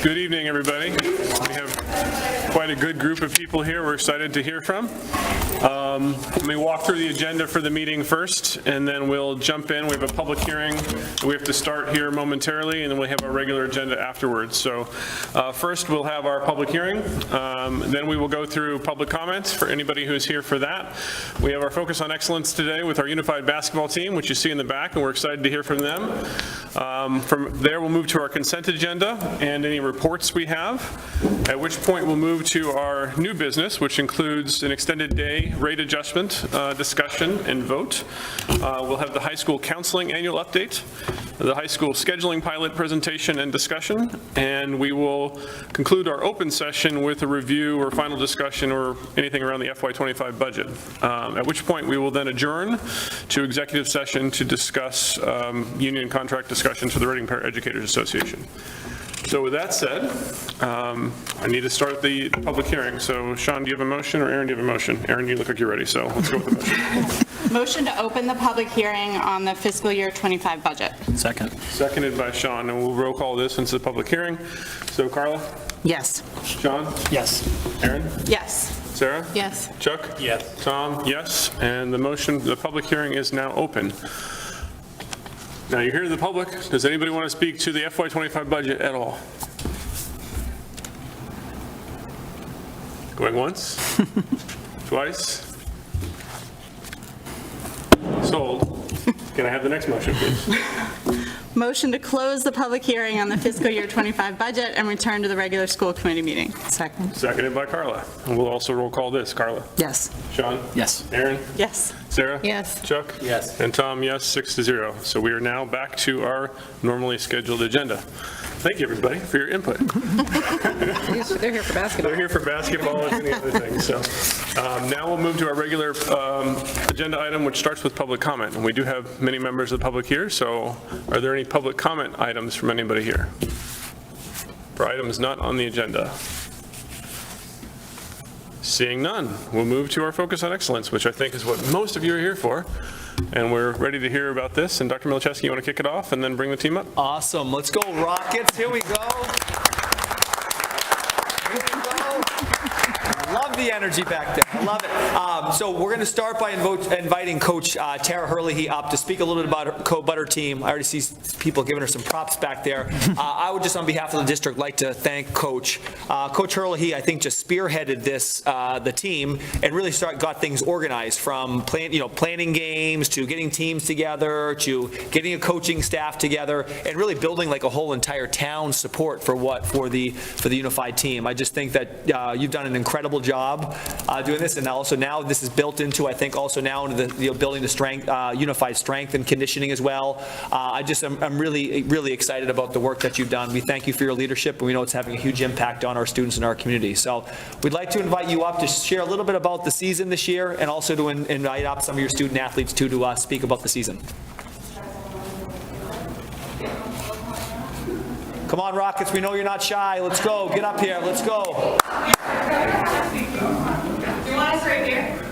Good evening, everybody. We have quite a good group of people here we're excited to hear from. Let me walk through the agenda for the meeting first, and then we'll jump in. We have a public hearing we have to start here momentarily, and then we'll have our regular agenda afterwards. So first we'll have our public hearing, then we will go through public comments for anybody who's here for that. We have our Focus on Excellence today with our unified basketball team, which you see in the back, and we're excited to hear from them. From there, we'll move to our consent agenda and any reports we have, at which point we'll move to our new business, which includes an extended day rate adjustment discussion and vote. We'll have the high school counseling annual update, the high school scheduling pilot presentation and discussion, and we will conclude our open session with a review or final discussion or anything around the FY25 budget, at which point we will then adjourn to executive session to discuss union contract discussions for the Reading Paraeducators Association. So with that said, I need to start the public hearing. So Sean, do you have a motion, or Aaron, do you have a motion? Aaron, you look like you're ready, so let's go with the motion. Motion to open the public hearing on the fiscal year 25 budget. Second. Seconded by Sean, and we'll roll call this since it's a public hearing. So Carla? Yes. Sean? Yes. Aaron? Yes. Sarah? Yes. Chuck? Yes. Tom? Yes. And the motion, the public hearing is now open. Now you're here to the public. Does anybody want to speak to the FY25 budget at all? Going once? Twice? Sold. Can I have the next motion, please? Motion to close the public hearing on the fiscal year 25 budget and return to the regular school committee meeting. Second. Seconded by Carla. And we'll also roll call this. Carla? Yes. Sean? Yes. Aaron? Yes. Sarah? Yes. Chuck? Yes. And Tom, yes, 6-0. So we are now back to our normally scheduled agenda. Thank you, everybody, for your input. They're here for basketball. They're here for basketball and any other thing. So now we'll move to our regular agenda item, which starts with public comment. And we do have many members of the public here. So are there any public comment items from anybody here? For items not on the agenda? Seeing none, we'll move to our Focus on Excellence, which I think is what most of you are here for. And we're ready to hear about this. And Dr. Milczewski, you want to kick it off and then bring the team up? Awesome. Let's go, Rockets. Here we go. Here we go. Love the energy back there. I love it. So we're going to start by inviting Coach Tara Herlihy up to speak a little bit about her co-butter team. I already see people giving her some props back there. I would just, on behalf of the district, like to thank Coach. Coach Herlihy, I think, just spearheaded this, the team, and really got things organized, from planning games to getting teams together to getting a coaching staff together, and really building like a whole entire town support for the unified team. I just think that you've done an incredible job doing this, and also now this is built into, I think, also now into the building the strength, unified strength and conditioning as well. I'm really excited about the work that you've done. We thank you for your leadership, and we know it's having a huge impact on our students and our community. So we'd like to invite you up to share a little bit about the season this year, and also to invite up some of your student athletes too to speak about the season. Come on, Rockets, we know you're not shy. Let's go, get up here, let's go. Do you want us right here?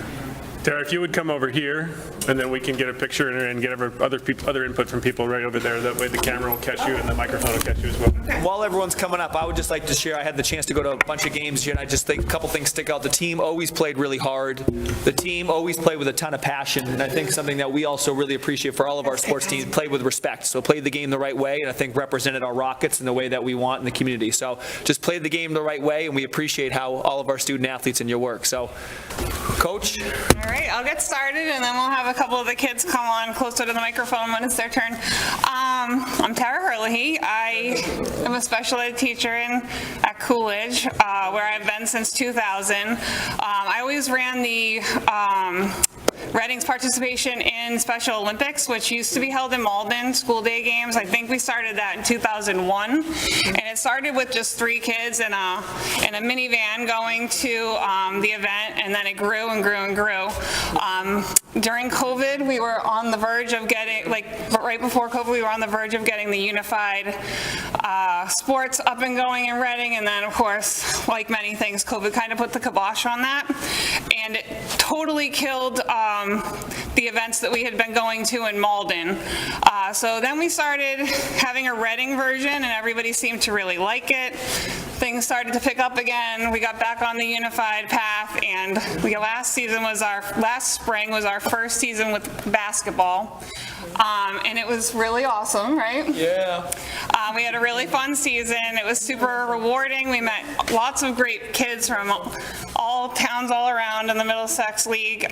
Tara, if you would come over here, and then we can get a picture and get other input from people right over there. That way the camera will catch you and the microphone will catch you as well. While everyone's coming up, I would just like to share, I had the chance to go to a bunch of games here, and I just think a couple things stick out. The team always played really hard. The team always played with a ton of passion, and I think something that we also really appreciate for all of our sports teams, played with respect. So played the game the right way, and I think represented our Rockets in the way that we want in the community. So just played the game the right way, and we appreciate how all of our student athletes in your work. So, Coach? All right, I'll get started, and then we'll have a couple of the kids come on closer to the microphone when it's their turn. I'm Tara Herlihy. I am a special ed teacher at Coolidge, where I've been since 2000. I always ran the Reading's participation in Special Olympics, which used to be held in Malden, school day games. I think we started that in 2001, and it started with just 3 kids in a minivan going to the event, and then it grew and grew and grew. During COVID, we were on the verge of getting, right before COVID, we were on the verge of getting the unified sports up and going in Reading, and then, of course, like many things, COVID kind of put the kibosh on that, and it totally killed the events that we had been going to in Malden. So then we started having a Reading version, and everybody seemed to really like it. Things started to pick up again. We got back on the unified path, and last spring was our first season with basketball. And it was really awesome, right? Yeah. We had a really fun season. It was super rewarding. We met lots of great kids from all towns all around in the Middlesex League.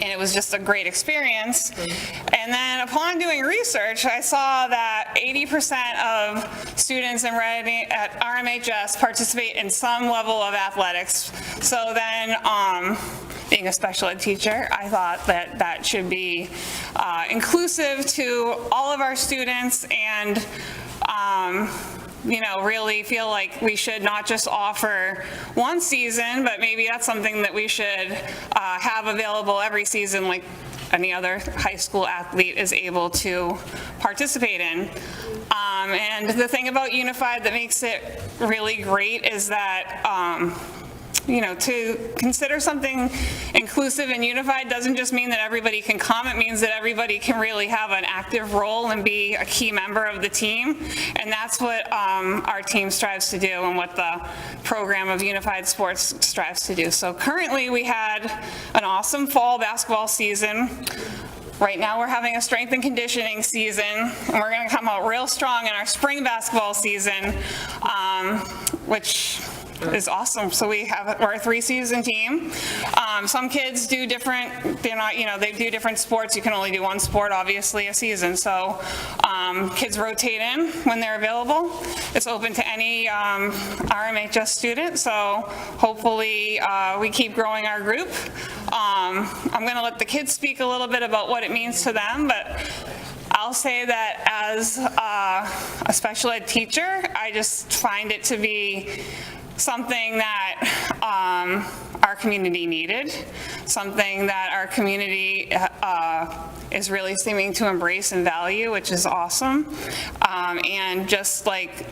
And it was just a great experience. And then upon doing research, I saw that 80% of students in Reading at RMHS participate in some level of athletics. So then, being a special ed teacher, I thought that that should be inclusive to all of our students, and really feel like we should not just offer one season, but maybe that's something that we should have available every season, like any other high school athlete is able to participate in. And the thing about Unified that makes it really great is that to consider something inclusive and unified doesn't just mean that everybody can come. It means that everybody can really have an active role and be a key member of the team. And that's what our team strives to do, and what the program of Unified Sports strives to do. So currently we had an awesome fall basketball season. Right now we're having a strength and conditioning season, and we're going to come out real strong in our spring basketball season, which is awesome. So we're a 3-season team. Some kids do different, they do different sports. You can only do one sport, obviously, a season. So kids rotate in when they're available. It's open to any RMHS student. So hopefully we keep growing our group. I'm going to let the kids speak a little bit about what it means to them, but I'll say that as a special ed teacher, I just find it to be something that our community needed, something that our community is really seeming to embrace and value, which is awesome. And just like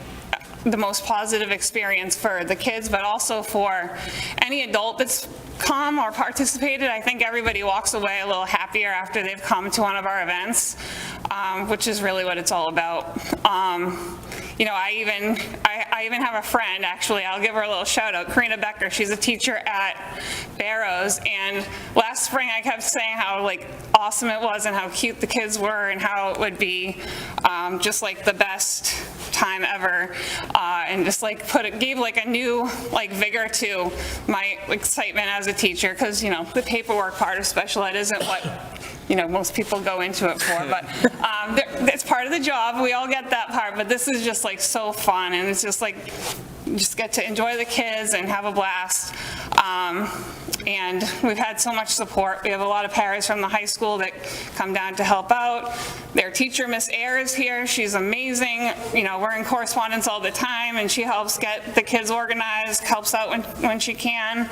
the most positive experience for the kids, but also for any adult that's come or participated. I think everybody walks away a little happier after they've come to one of our events, which is really what it's all about. I even have a friend, actually, I'll give her a little shout out, Karina Becker. She's a teacher at Barrows, and last spring I kept saying how awesome it was and how cute the kids were and how it would be just like the best time ever, and just gave a new vigor to my excitement as a teacher, because the paperwork part of special ed isn't what most people go into it for, but it's part of the job. We all get that part, but this is just so fun, and it's just just get to enjoy the kids and have a blast. And we've had so much support. We have a lot of paras from the high school that come down to help out. Their teacher, Miss Ayre, is here. She's amazing. We're in correspondence all the time, and she helps get the kids organized, helps out when she can.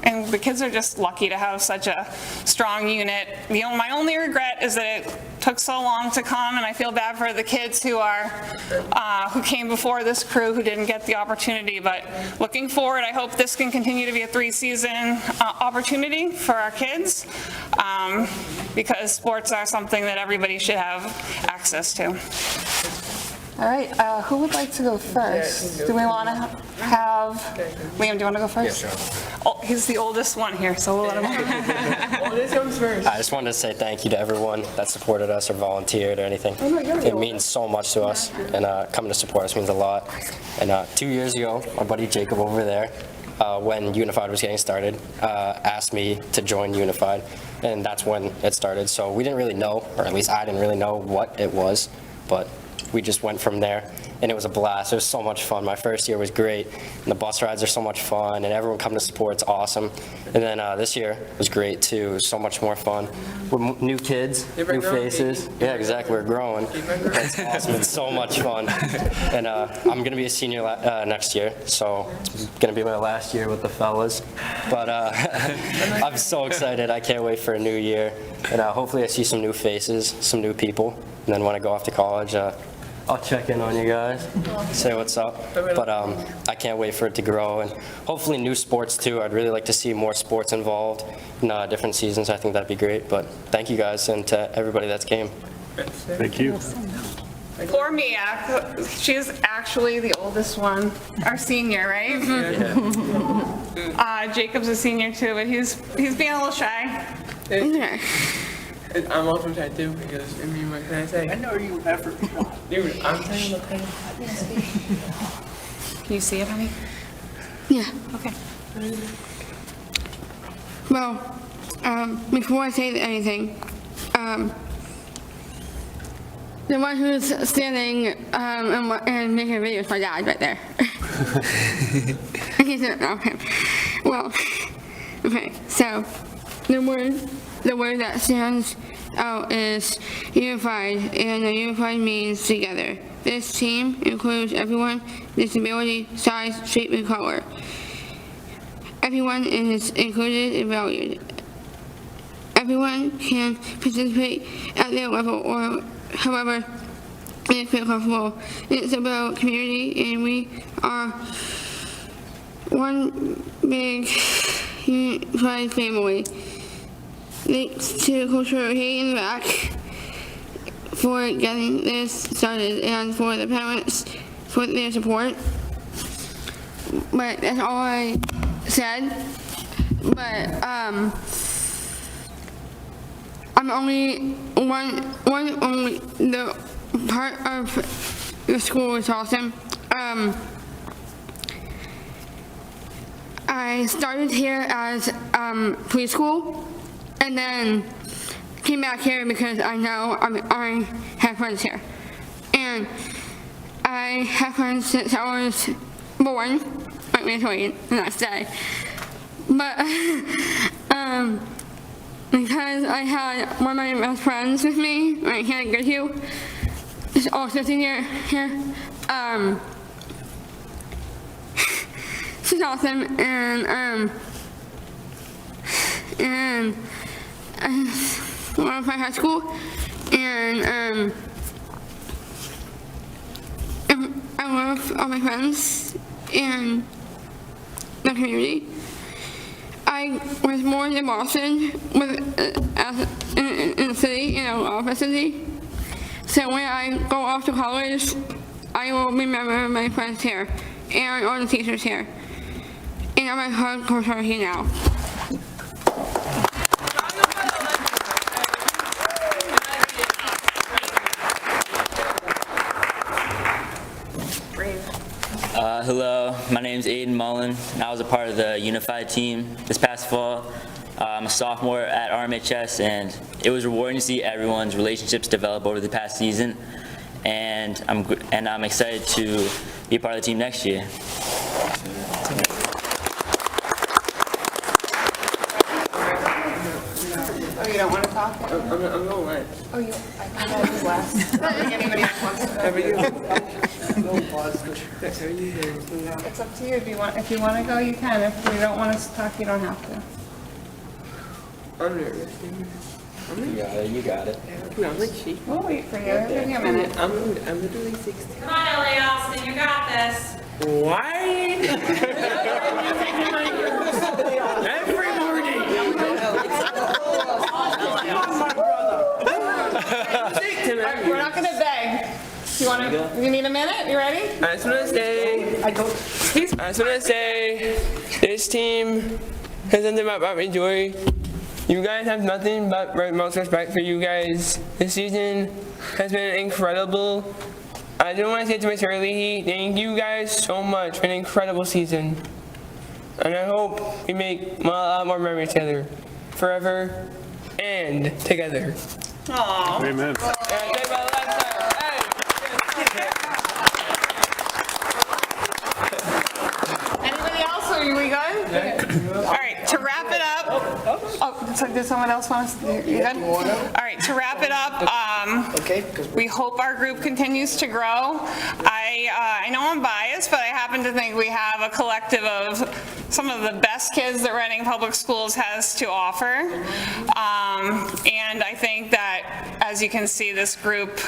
And the kids are just lucky to have such a strong unit. My only regret is that it took so long to come, and I feel bad for the kids who came before this crew who didn't get the opportunity. But looking forward, I hope this can continue to be a 3-season opportunity for our kids, because sports are something that everybody should have access to. All right, who would like to go first? Do we want to have, Liam, do you want to go first? Yeah, sure. Oh, he's the oldest one here, so we'll let him go. Oldest comes first. I just wanted to say thank you to everyone that supported us or volunteered or anything. It means so much to us, and coming to support us means a lot. And 2 years ago, my buddy Jacob over there, when Unified was getting started, asked me to join Unified, and that's when it started. So we didn't really know, or at least I didn't really know what it was, but we just went from there, and it was a blast. It was so much fun. My first year was great, and the bus rides are so much fun, and everyone coming to support, it's awesome. And then this year was great too. It was so much more fun. With new kids, new faces. Yeah, exactly. We're growing. It's awesome. It's so much fun. And I'm gonna be a senior next year, so it's gonna be my last year with the fellas. But I'm so excited. I can't wait for a new year, and hopefully I see some new faces, some new people, and then when I go off to college, I'll check in on you guys, say what's up. But I can't wait for it to grow, and hopefully new sports too. I'd really like to see more sports involved in different seasons. I think that'd be great. But thank you guys, and to everybody that's came. Thank you. Poor Mia, she's actually the oldest one, our senior, right? Jacob's a senior too, but he's being a little shy. Okay. I'm also shy too because, I mean, what can I say? I know you effort. Dude, I'm telling you the pain. Can you see it, honey? Yeah. Okay. Well, before I say anything, the one who's standing and making a video is my dad right there. Okay, well, okay, so the word that stands out is unified, and the unified means together. This team includes everyone, disability, size, shape, and color. Everyone is included and valued. Everyone can participate at their level or however they feel comfortable. It's about community, and we are one big unified family. Thanks to Coach Rohey in the back for getting this started, and for the parents for their support. But that's all I said. But I'm only only the part of the school is awesome. I started here as preschool, and then came back here because I know I have friends here, and I have friends since I was born, like literally the next day. But because I had one of my best friends with me, like Hannah Goodhue, is also senior here. She's awesome, and I love my high school, and I love all my friends and the community. I was born in Boston in the city, in a office city. So when I go off to college, I will remember my friends here and all the teachers here. And I'm a hardcore star here now. Hello, my name is Aiden Mullen, and I was a part of the Unified team this past fall. I'm a sophomore at RMHS, and it was rewarding to see everyone's relationships develop over the past season, and I'm excited to be a part of the team next year. Oh, you don't want to talk? I'm going to let. Oh, I thought you last. I don't think anybody else wants to. It's up to you. If you want to go, you can. If you don't want us to talk, you don't have to. I'm nervous. You got it. I'm like shaking. We'll wait for you. Give me a minute. I'm literally 16. Come on, LA Austin, you got this. Why? Every morning. We're not going to beg. You need a minute? You ready? I just want to say, this team has nothing but brought me joy. You guys have nothing but most respect for you guys. This season has been incredible. I just want to say to Mr. Leahy, thank you guys so much for an incredible season. And I hope we make a lot more memories together, forever and together. Aww. Amen. Anybody else? Are we good? All right, to wrap it up. Oh, so did someone else want to? You good? All right, to wrap it up, we hope our group continues to grow. I know I'm biased, but I happen to think we have a collective of some of the best kids that Reading Public Schools has to offer. And I think that, as you can see, this group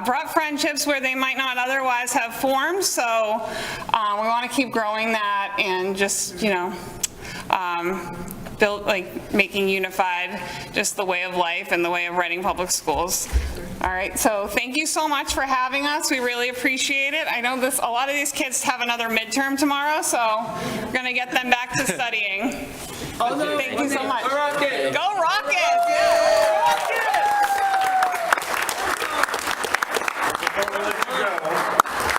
brought friendships where they might not otherwise have formed. So we want to keep growing that and just, making unified just the way of life and the way of Reading Public Schools. All right, so thank you so much for having us. We really appreciate it. I know a lot of these kids have another midterm tomorrow, so we're going to get them back to studying. Thank you so much. Go Rockets! Go Rockets!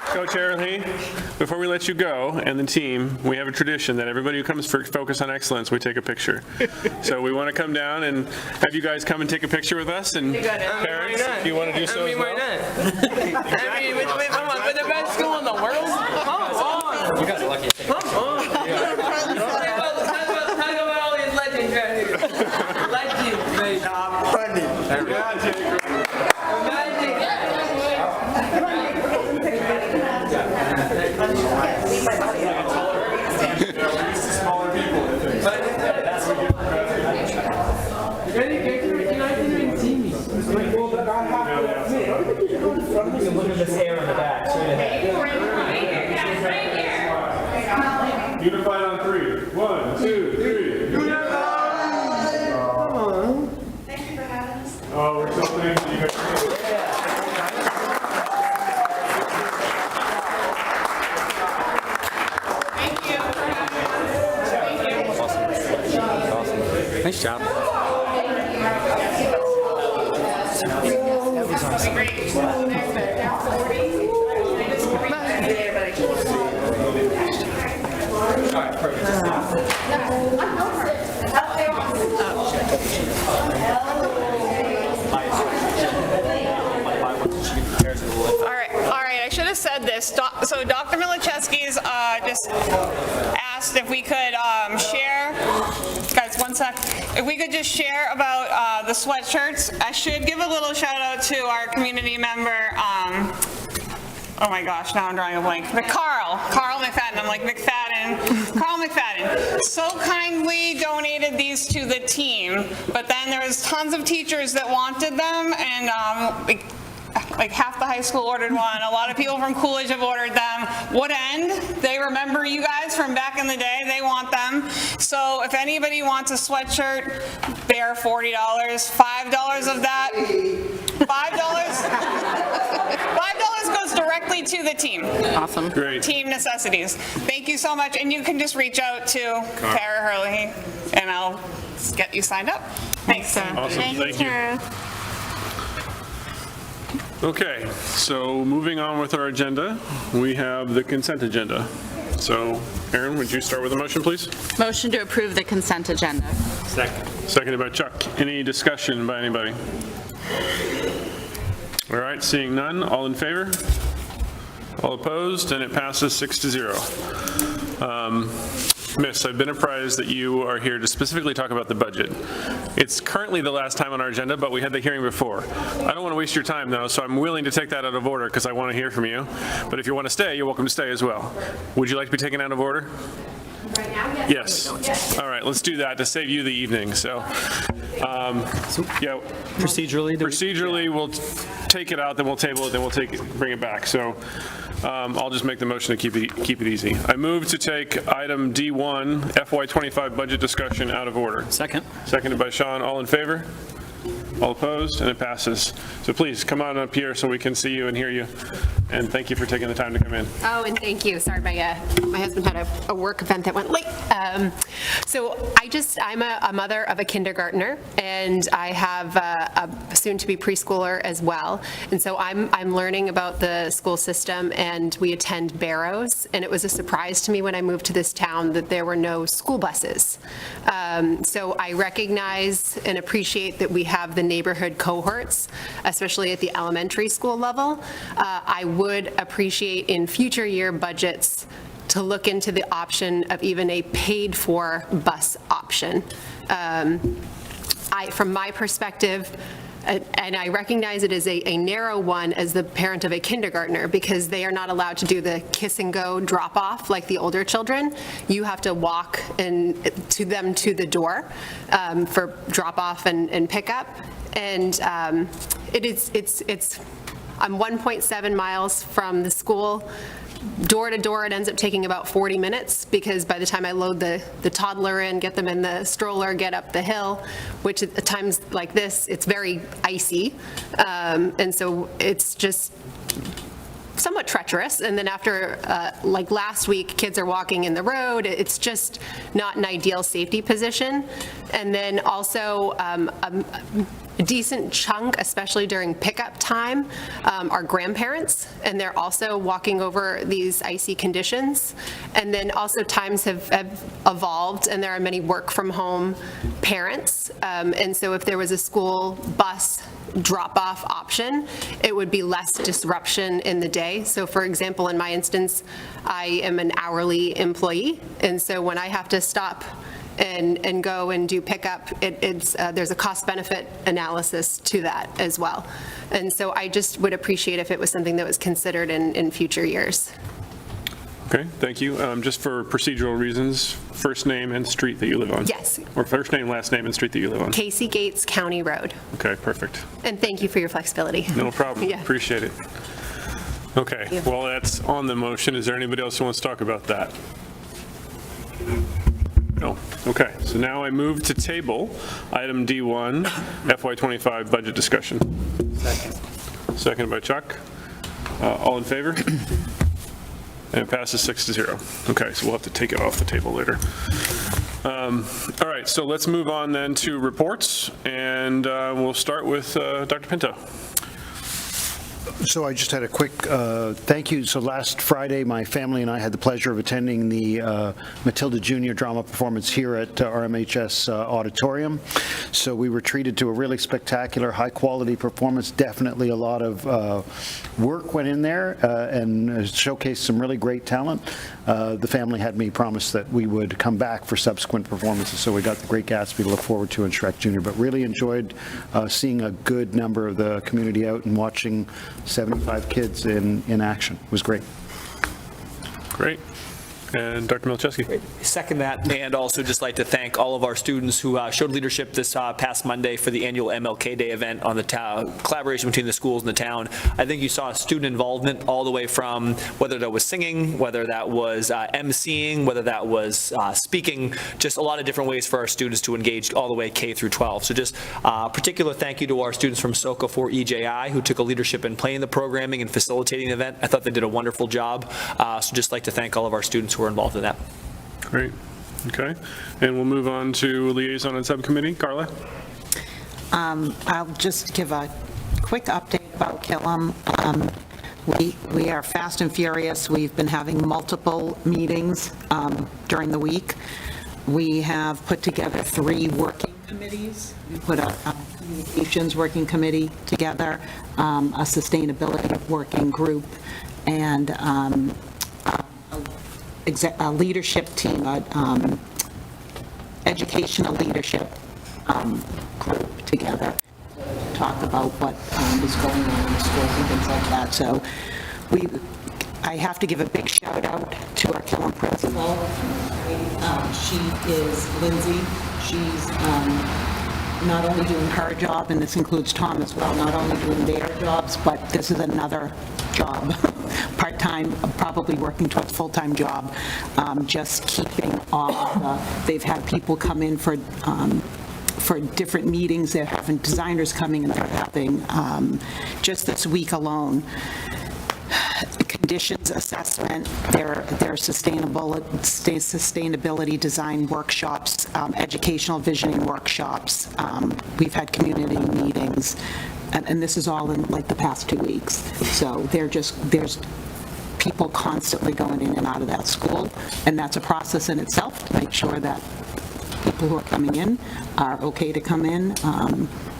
Coach Early, before we let you go, and the team, we have a tradition that everybody who comes for Focus on Excellence, we take a picture. So we want to come down and have you guys come and take a picture with us, and parents, if you want to do so as well. I mean, with the best school in the world? Come on! You guys are lucky. Come on! Talk about all these legends right here. Legends, baby. Funny. Smaller people. Look at this hair in the back. Unified on 3. 1, 2, 3. Unified! Thank you for having us. Oh, we're so thankful you guys. Nice job. All right, I should have said this. So Dr. Milichewski's just asked if we could share, guys, one sec. If we could just share about the sweatshirts. I should give a little shout out to our community member, oh my gosh, now I'm drawing a blank. But Carl McFadden, I'm like McFadden. Carl McFadden so kindly donated these to the team, but then there was tons of teachers that wanted them, and like half the high school ordered one. A lot of people from Coolidge have ordered them. Wood End, they remember you guys from back in the day. They want them. So if anybody wants a sweatshirt, they are $40. $5 of that, $5 goes directly to the team. Awesome. Great. Team necessities. Thank you so much. And you can just reach out to Tara Hurley, and I'll get you signed up. Thanks. Awesome, thank you. Okay, so moving on with our agenda, we have the consent agenda. So, Aaron, would you start with a motion, please? Motion to approve the consent agenda. Seconded by Chuck. Any discussion by anybody? All right, seeing none, all in favor? All opposed, and it passes 6-0. Miss, I've been apprised that you are here to specifically talk about the budget. It's currently the last time on our agenda, but we had the hearing before. I don't want to waste your time, though, so I'm willing to take that out of order because I want to hear from you. But if you want to stay, you're welcome to stay as well. Would you like to be taken out of order? Right now, Yes. All right, let's do that to save you the evening. So, yeah. Procedurally, we'll take it out, then we'll table it, then we'll bring it back. So, I'll just make the motion to keep it easy. I move to take item D1, FY25 budget discussion, out of order. Second. Seconded by Sean. All in favor? All opposed? And it passes. So please come on up here so we can see you and hear you. And thank you for taking the time to come in. Oh, and thank you. Sorry, my husband had a work event that went late. So I'm a mother of a kindergartner, and I have a soon-to-be preschooler as well. And so I'm learning about the school system, and we attend Barrows. And it was a surprise to me when I moved to this town that there were no school buses. So I recognize and appreciate that we have the neighborhood cohorts, especially at the elementary school level. I would appreciate in future year budgets to look into the option of even a paid-for bus option. From my perspective, and I recognize it as a narrow one as the parent of a kindergartner, because they are not allowed to do the kiss and go drop off like the older children. You have to walk to them to the door for drop off and pickup. And I'm 1.7 miles from the school. Door to door, it ends up taking about 40 minutes, because by the time I load the toddler in, get them in the stroller, get up the hill, which at times like this, it's very icy. And so it's just somewhat treacherous. And then after, like last week, kids are walking in the road. It's just not an ideal safety position. And then also, a decent chunk, especially during pickup time, are grandparents, and they're also walking over these icy conditions. And then also times have evolved, and there are many work-from-home parents. And so if there was a school bus drop-off option, it would be less disruption in the day. So for example, in my instance, I am an hourly employee, and so when I have to stop and go and do pickup, there's a cost-benefit analysis to that as well. And so I just would appreciate if it was something that was considered in future years. Okay, thank you. Just for procedural reasons, first name and street that you live on? Yes. Or first name, last name, and street that you live on? Casey Gates County Road. Okay, perfect. And thank you for your flexibility. No problem. Yeah. Appreciate it. Okay, well, that's on the motion. Is there anybody else who wants to talk about that? No. Okay, so now I move to table item D1, FY25 budget discussion. Second by Chuck. All in favor? And it passes 6-0. Okay, so we'll have to take it off the table later. All right, so let's move on then to reports, and we'll start with Dr. Pinto. So I just had a quick thank you. So last Friday, my family and I had the pleasure of attending the Matilda Junior drama performance here at RMHS Auditorium. So we were treated to a really spectacular, high-quality performance. Definitely a lot of work went in there and showcased some really great talent. The family had me promise that we would come back for subsequent performances, so we got The Great Gatsby to look forward to and Shrek Jr., but really enjoyed seeing a good number of the community out and watching 75 kids in action. It was great. Great. And Dr. Milczewski. Second that, and also just like to thank all of our students who showed leadership this past Monday for the annual MLK Day event on the collaboration between the schools and the town. I think you saw student involvement all the way from whether that was singing, whether that was emceeing, whether that was speaking, just a lot of different ways for our students to engage all the way K through 12. So just particular thank you to our students from SoCo for EJI who took a leadership in planning the programming and facilitating the event. I thought they did a wonderful job. So just like to thank all of our students who are involved in that. Great. Okay. And we'll move on to liaison and subcommittee. Carla? I'll just give a quick update about Killam. We are fast and furious. We've been having multiple meetings during the week. We have put together 3 working committees. We put a communications working committee together, a sustainability working group, and a leadership team, educational leadership group together to talk about what is going on in the schools and things like that. So I have to give a big shout out to our Killam principal. She is Lindsay. She's not only doing her job, and this includes Tom as well, not only doing their jobs, but this is another job, part-time, probably working towards full-time job, just keeping all of they've had people come in for different meetings. They're having designers coming, and they're having, just this week alone, conditions assessment, their sustainability design workshops, educational visioning workshops. We've had community meetings, and this is all in like the past 2 weeks. So there's people constantly going in and out of that school, and that's a process in itself to make sure that people who are coming in are okay to come in.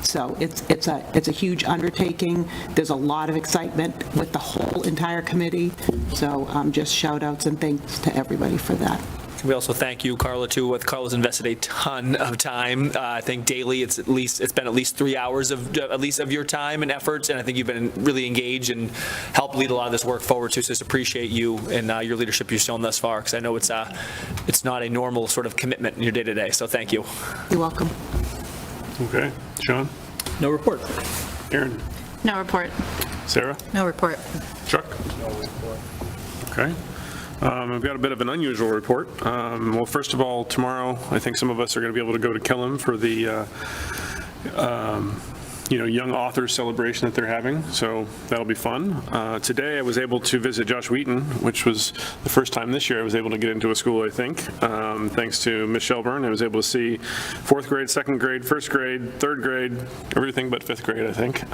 So it's a huge undertaking. There's a lot of excitement with the whole entire committee. So just shout outs and thanks to everybody for that. We also thank you, Carla, too. Carla's invested a ton of time. I think daily it's been at least 3 hours of your time and efforts, and I think you've been really engaged and helped lead a lot of this work forward too. So just appreciate you and your leadership you've shown thus far, because I know it's not a normal sort of commitment in your day to day. So thank you. You're welcome. Okay, Sean? No report. Aaron? No report. Sarah? No report. Chuck? No report. Okay. I've got a bit of an unusual report. Well, first of all, tomorrow, I think some of us are going to be able to go to Killam for the young authors celebration that they're having, so that'll be fun. Today I was able to visit Josh Wheaton, which was the first time this year I was able to get into a school, I think, thanks to Ms. Shelburne. I was able to see 4th grade, 2nd grade, 1st grade, 3rd grade, everything but 5th grade, I think,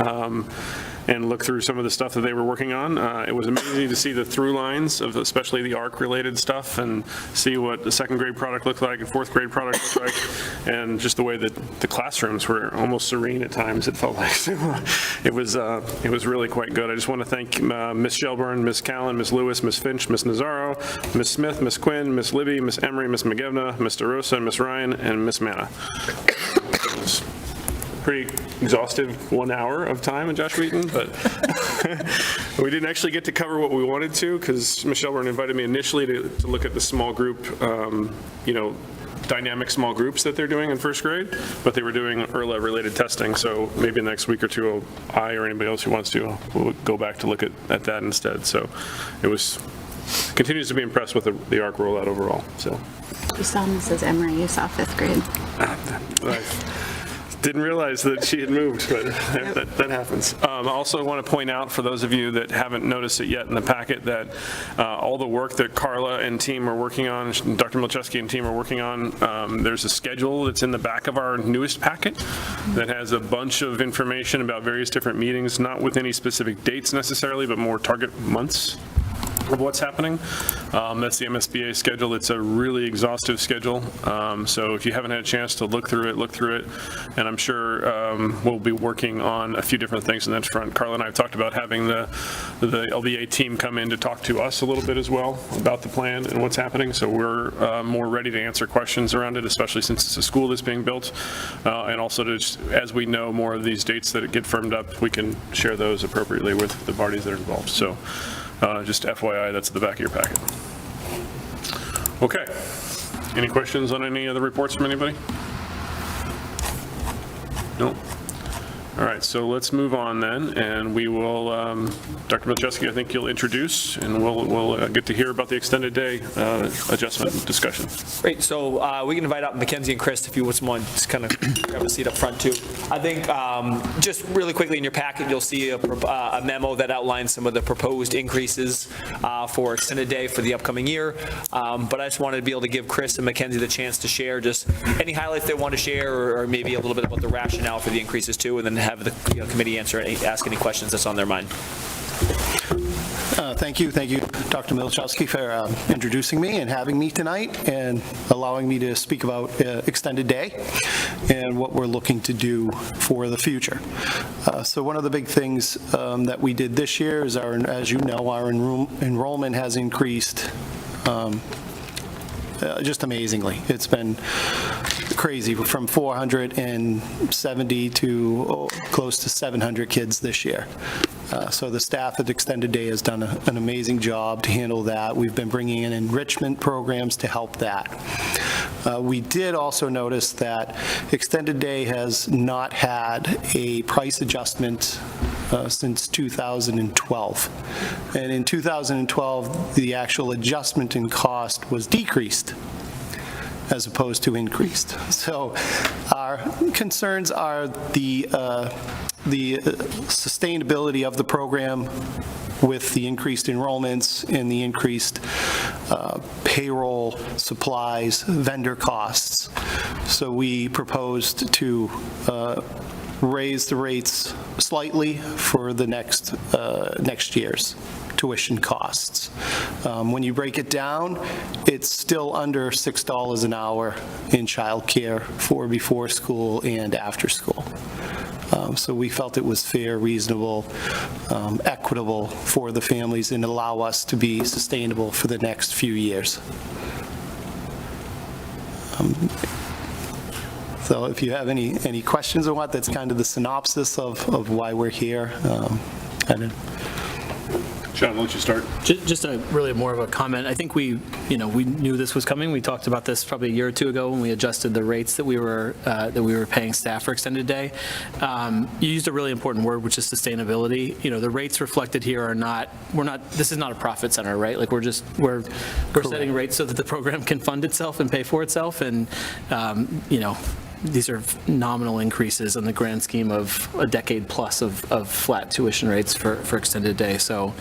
and look through some of the stuff that they were working on. It was amazing to see the through lines of especially the ARC related stuff and see what the 2nd grade product looked like and 4th grade product looked like, and just the way that the classrooms were almost serene at times, it felt like. It was really quite good. I just want to thank Ms. Shelburne, Ms. Callan, Ms. Lewis, Ms. Finch, Ms. Nazaro, Ms. Smith, Ms. Quinn, Ms. Libby, Ms. Emery, Ms. McGivna, Ms. DeRosa, Ms. Ryan, and Ms. Manna. It was pretty exhaustive 1 hour of time in Josh Wheaton, but we didn't actually get to cover what we wanted to because Ms. Shelburne invited me initially to look at the small group, dynamic small groups that they're doing in 1st grade, but they were doing IRLA related testing, so maybe the next week or two I or anybody else who wants to will go back to look at that instead. So it continues to be impressed with the ARC rollout overall. So You saw Mrs. Emery, you saw 5th grade. I didn't realize that she had moved, but that happens. I also want to point out, for those of you that haven't noticed it yet in the packet, that all the work that Carla and team are working on, Dr. Milczewski and team are working on, there's a schedule that's in the back of our newest packet that has a bunch of information about various different meetings, not with any specific dates necessarily, but more target months of what's happening. That's the MSBA schedule. It's a really exhaustive schedule. So if you haven't had a chance to look through it. And I'm sure we'll be working on a few different things in that front. Carla and I have talked about having the LBA team come in to talk to us a little bit as well about the plan and what's happening. So we're more ready to answer questions around it, especially since it's a school that's being built. And also to just, as we know more of these dates that get firmed up, we can share those appropriately with the parties that are involved. So just FYI, that's at the back of your packet. Okay. Any questions on any of the reports from anybody? No? All right, so let's move on then, and we will, Dr. Milczewski, I think you'll introduce, and we'll get to hear about the extended day adjustment discussion. Great, so we can invite up Mackenzie and Chris if you want to kind of grab a seat up front too. I think just really quickly in your packet, you'll see a memo that outlines some of the proposed increases for extended day for the upcoming year. But I just wanted to be able to give Chris and Mackenzie the chance to share just any highlights they want to share, or maybe a little bit about the rationale for the increases too, and then have the committee ask any questions that's on their mind. Thank you, Dr. Milczewski, for introducing me and having me tonight and allowing me to speak about extended day and what we're looking to do for the future. So one of the big things that we did this year is, as you know, our enrollment has increased just amazingly. It's been crazy, from 470 to close to 700 kids this year. So the staff at Extended Day has done an amazing job to handle that. We've been bringing in enrichment programs to help that. We did also notice that Extended Day has not had a price adjustment since 2012. And in 2012, the actual adjustment in cost was decreased as opposed to increased. So our concerns are the sustainability of the program with the increased enrollments and the increased payroll, supplies, vendor costs. So we proposed to raise the rates slightly for the next year's tuition costs. When you break it down, it's still under $6 an hour in childcare for before school and after school. So we felt it was fair, reasonable, equitable for the families and allow us to be sustainable for the next few years. So if you have any questions on what, that's kind of the synopsis of why we're here. John, why don't you start? Just a really more of a comment. I think we knew this was coming. We talked about this probably a year or two ago when we adjusted the rates that we were paying staff for extended day. You used a really important word, which is sustainability. The rates reflected here are not. This is not a profit center, right? Like we're setting rates so that the program can fund itself and pay for itself, and these are nominal increases in the grand scheme of a decade plus of flat tuition rates for extended day. So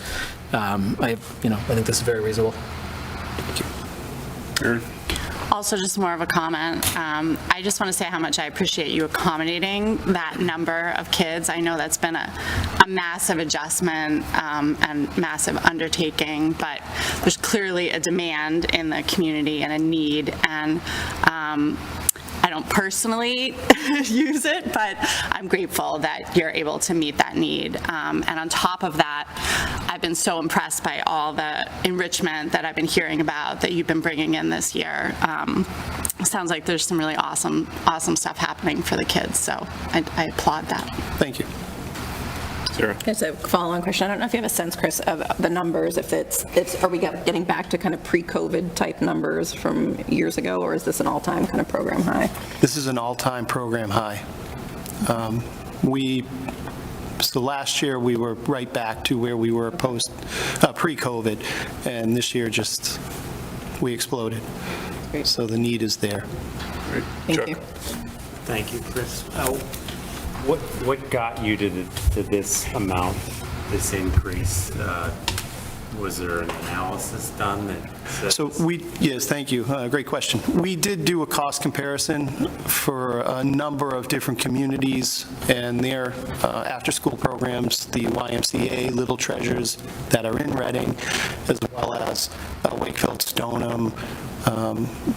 I think this is very reasonable. Thank you. Erin? Also, just more of a comment. I just want to say how much I appreciate you accommodating that number of kids. I know that's been a massive adjustment and massive undertaking, but there's clearly a demand in the community and a need. And I don't personally use it, but I'm grateful that you're able to meet that need. And on top of that, I've been so impressed by all the enrichment that I've been hearing about that you've been bringing in this year. Sounds like there's some really awesome stuff happening for the kids, so I applaud that. Thank you. Sarah? It's a follow-on question. I don't know if you have a sense, Chris, of the numbers, if are we getting back to kind of pre-COVID type numbers from years ago, or is this an all-time kind of program high? This is an all-time program high. So last year we were right back to where we were pre-COVID, and this year we exploded. Great. So the need is there. Great. Thank Chuck? you. Thank you, Chris. What got you to this amount, this increase? Was there an analysis done that says? Yes, thank you. Great question. We did do a cost comparison for a number of different communities and their after-school programs, the YMCA, Little Treasures that are in Reading, as well as Wakefield, Stoneham,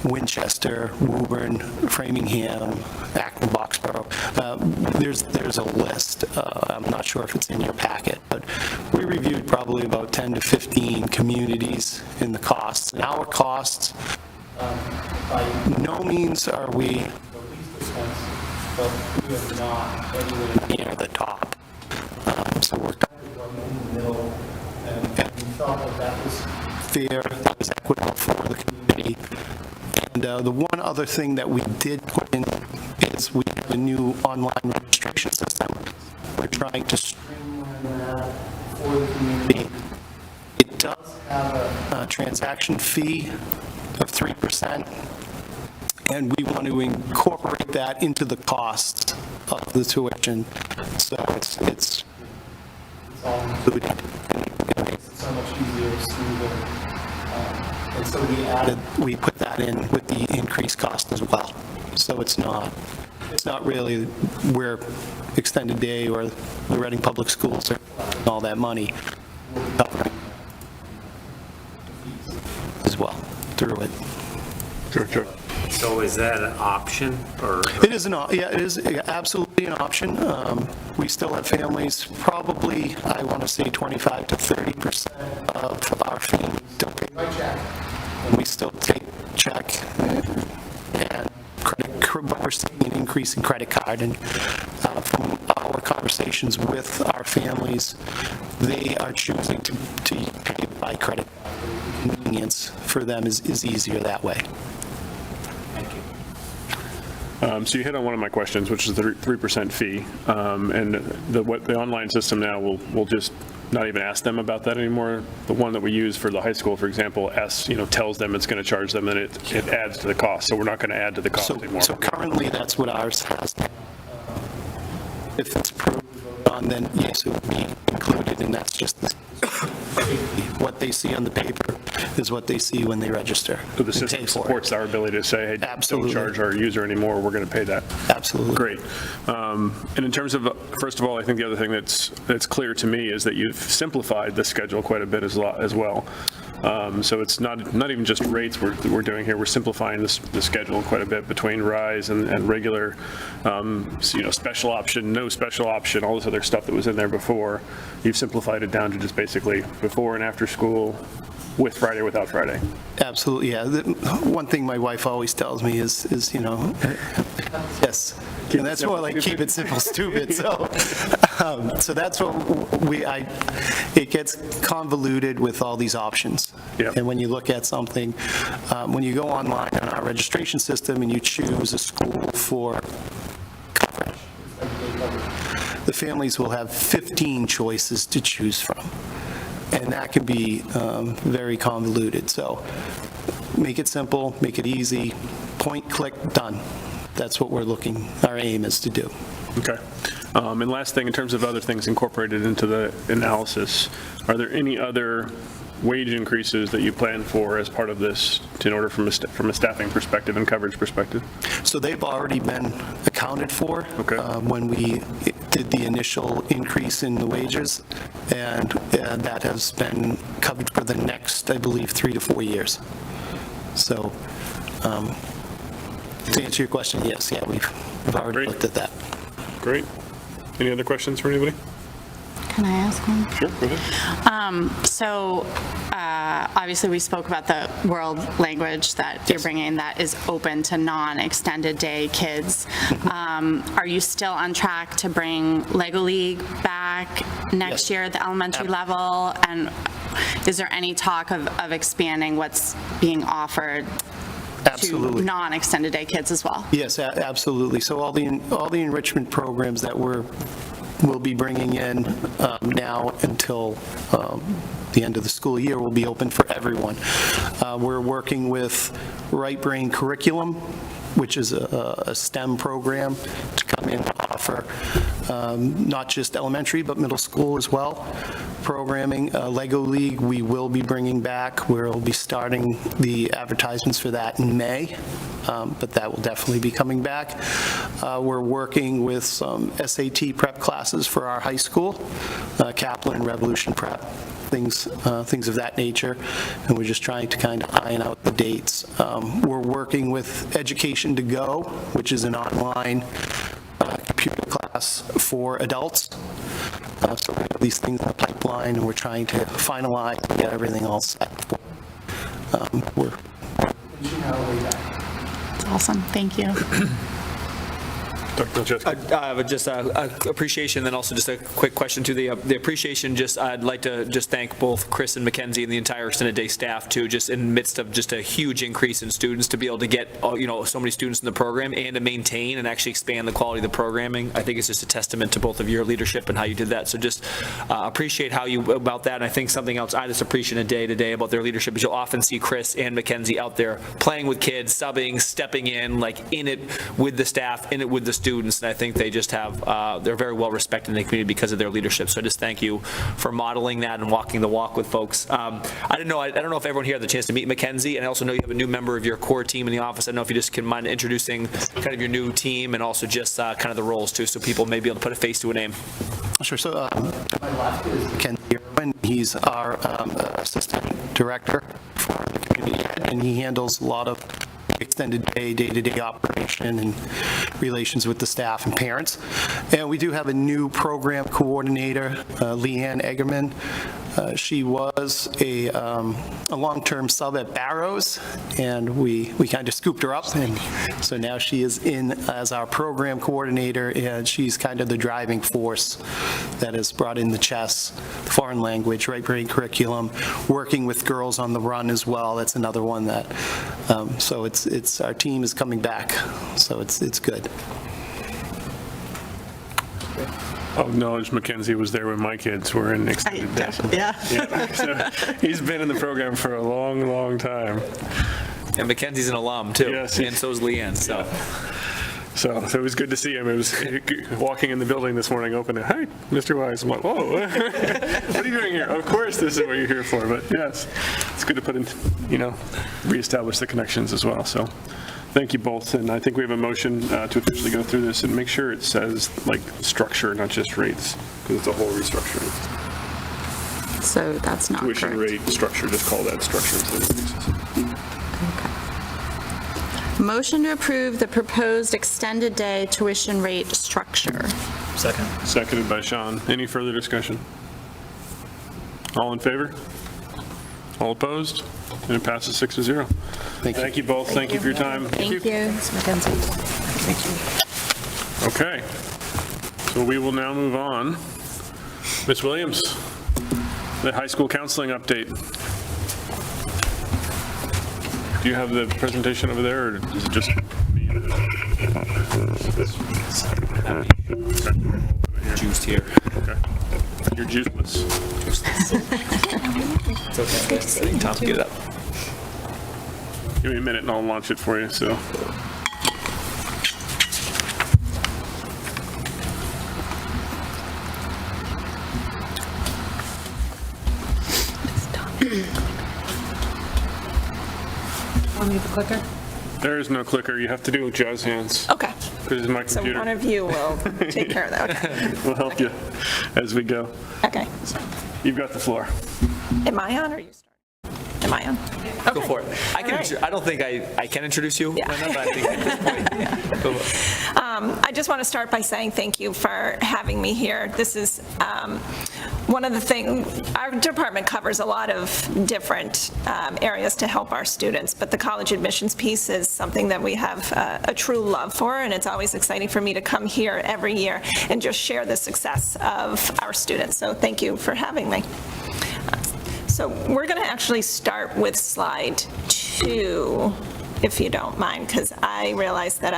Winchester, Woburn, Framingham, Acton, Boxborough. There's a list. I'm not sure if it's in your packet, but we reviewed probably about 10 to 15 communities in the costs. And our costs, by no means are we the least expensive, but we are not anywhere near the top. So we're kind of right in the middle, and we felt that was fair, that was equitable for the community. And the one other thing that we did put in is we have a new online registration system. We're trying to streamline that for the community. It does have a transaction fee of 3%, and we want to incorporate that into the cost of the tuition. So it's all included. It makes it so much easier, smoother. And so we put that in with the increased cost as well. So it's not really where extended day or the Reading Public Schools are all that money. We're covering as well through it. Sure. So is that an option, or? It is it is absolutely an option. We still have families, probably, I want to say 25 to 30% of our families still pay by check. And we still take check and credit, but we're seeing an increase in credit card. And from our conversations with our families, they are choosing to pay by credit. Convenience for them is easier that way. So you hit on one of my questions, which is the 3% fee. And the online system now will just not even ask them about that anymore. The one that we use for the high school, for example, tells them it's going to charge them, and it adds to the cost. So we're not going to add to the cost anymore. So currently, that's what ours has. If it's approved on, then yes, it would be included, and that's just what they see on the paper is what they see when they register. So the system supports our ability to say, hey, don't charge our user anymore, we're going to pay that. Absolutely. Great. And in terms of, first of all, I think the other thing that's clear to me is that you've simplified the schedule quite a bit as well. So it's not even just rates we're doing here. We're simplifying the schedule quite a bit between RISE and regular, special option, no special option, all this other stuff that was in there before. You've simplified it down to just basically before and after school, with Friday, without Friday. Absolutely, yeah. One thing my wife always tells me is yes. And that's more like keep it simple, stupid. So that's what it gets convoluted with all these options. Yep. And when you look at something, when you go online on our registration system and you choose a school for coverage, the families will have 15 choices to choose from. And that can be very convoluted. So make it simple, make it easy, point, click, done. That's what our aim is to do. Okay. And last thing, in terms of other things incorporated into the analysis, are there any other wage increases that you plan for as part of this in order from a staffing perspective and coverage perspective? So they've already been accounted for when we did the initial increase in the wages, and that has been covered for the next, I believe, 3 to 4 years. So to answer your question, yes, we've already looked at that. Great. Any other questions for anybody? Can I ask one? Sure, go ahead. So obviously we spoke about the world language that you're bringing that is open to non-extended day kids. Are you still on track to bring Lego League back next year at the elementary level? And is there any talk of expanding what's being offered Absolutely. to non-extended day kids as well? Yes, absolutely. So all the enrichment programs that we'll be bringing in now until the end of the school year will be open for everyone. We're working with Right Brain Curriculum, which is a STEM program to come in and offer not just elementary, but middle school as well. Programming, Lego League, we will be bringing back. We'll be starting the advertisements for that in May, but that will definitely be coming back. We're working with some SAT prep classes for our high school, Kaplan and Revolution Prep, things of that nature, and we're just trying to kind of iron out the dates. We're working with Education to Go, which is an online computer class for adults. So we have these things in the pipeline, and we're trying to finalize and get everything all set. That's awesome. Thank you. Just appreciation, then also just a quick question to the appreciation. I'd like to just thank both Chris and Mackenzie and the entire extended day staff too, just in the midst of just a huge increase in students, to be able to get so many students in the program and to maintain and actually expand the quality of the programming. I think it's just a testament to both of your leadership and how you did that. So just appreciate how you about that. And I think something else I just appreciate day to day about their leadership is you'll often see Chris and Mackenzie out there playing with kids, subbing, stepping in, like in it with the staff, in it with the students. And I think they just have, they're very well respected in the community because of their leadership. So I just thank you for modeling that and walking the walk with folks. I don't know if everyone here had the chance to meet Mackenzie, and I also know you have a new member of your core team in the office. I don't know if you just can mind introducing kind of your new team and also just kind of the roles too, so people may be able to put a face to a name. Sure. So to my left is Mackenzie Irwin. He's our assistant director for the community ed, and he handles a lot of extended day-to-day operation and relations with the staff and parents. And we do have a new program coordinator, Leanne Eggerman. She was a long-term sub at Barrows, and we kind of scooped her up, and so now she is in as our program coordinator, and she's kind of the driving force that has brought in the chess, the foreign language, right brain curriculum, working with Girls on the Run as well. That's another one that, so it's our team is coming back, so it's good. I'll acknowledge Mackenzie was there when my kids were in extended day. Yeah. So he's been in the program for a long, long time. And Mackenzie's an alum too. Yes. And so is Leanne. So it was good to see him. It was walking in the building this morning, opening, hi, Mr. Wise. I'm like, whoa, what are you doing here? Of course this is what you're here for, but yes, it's good to put in, reestablish the connections as well. So thank you both, and I think we have a motion to officially go through this and make sure it says like structure, not just rates, because it's a whole restructuring. So that's not Tuition correct. rate structure, just call that structure instead of increases. Motion to approve the proposed extended day tuition rate structure. Second. Seconded by Sean. Any further discussion? All in favor? All opposed? And it passes 6-0. Thank you both. Thank you for your time. Thank you. Ms. McKenzie. Okay. So we will now move on. Ms. Williams, the high school counseling update. Do you have the presentation over there, or is it just me? Juiced here. Okay. You're juiceless. It's okay. Good to see you. Tom, get it up. Give me a minute and I'll launch it for you, so. Want me to clicker? There is no clicker. You have to do jazz hands. Okay. This is my So computer. one of you will take care of that, okay? We'll help you as we go. Okay. You've got the floor. Am I on or you start? Am I on? Go for it. I don't think I can introduce you, Linda, but I think at this point, go for it. I just want to start by saying thank you for having me here. This is one of the things, our department covers a lot of different areas to help our students, but the college admissions piece is something that we have a true love for, and it's always exciting for me to come here every year and just share the success of our students. So thank you for having me. So we're going to actually start with slide 2, if you don't mind, because I realized that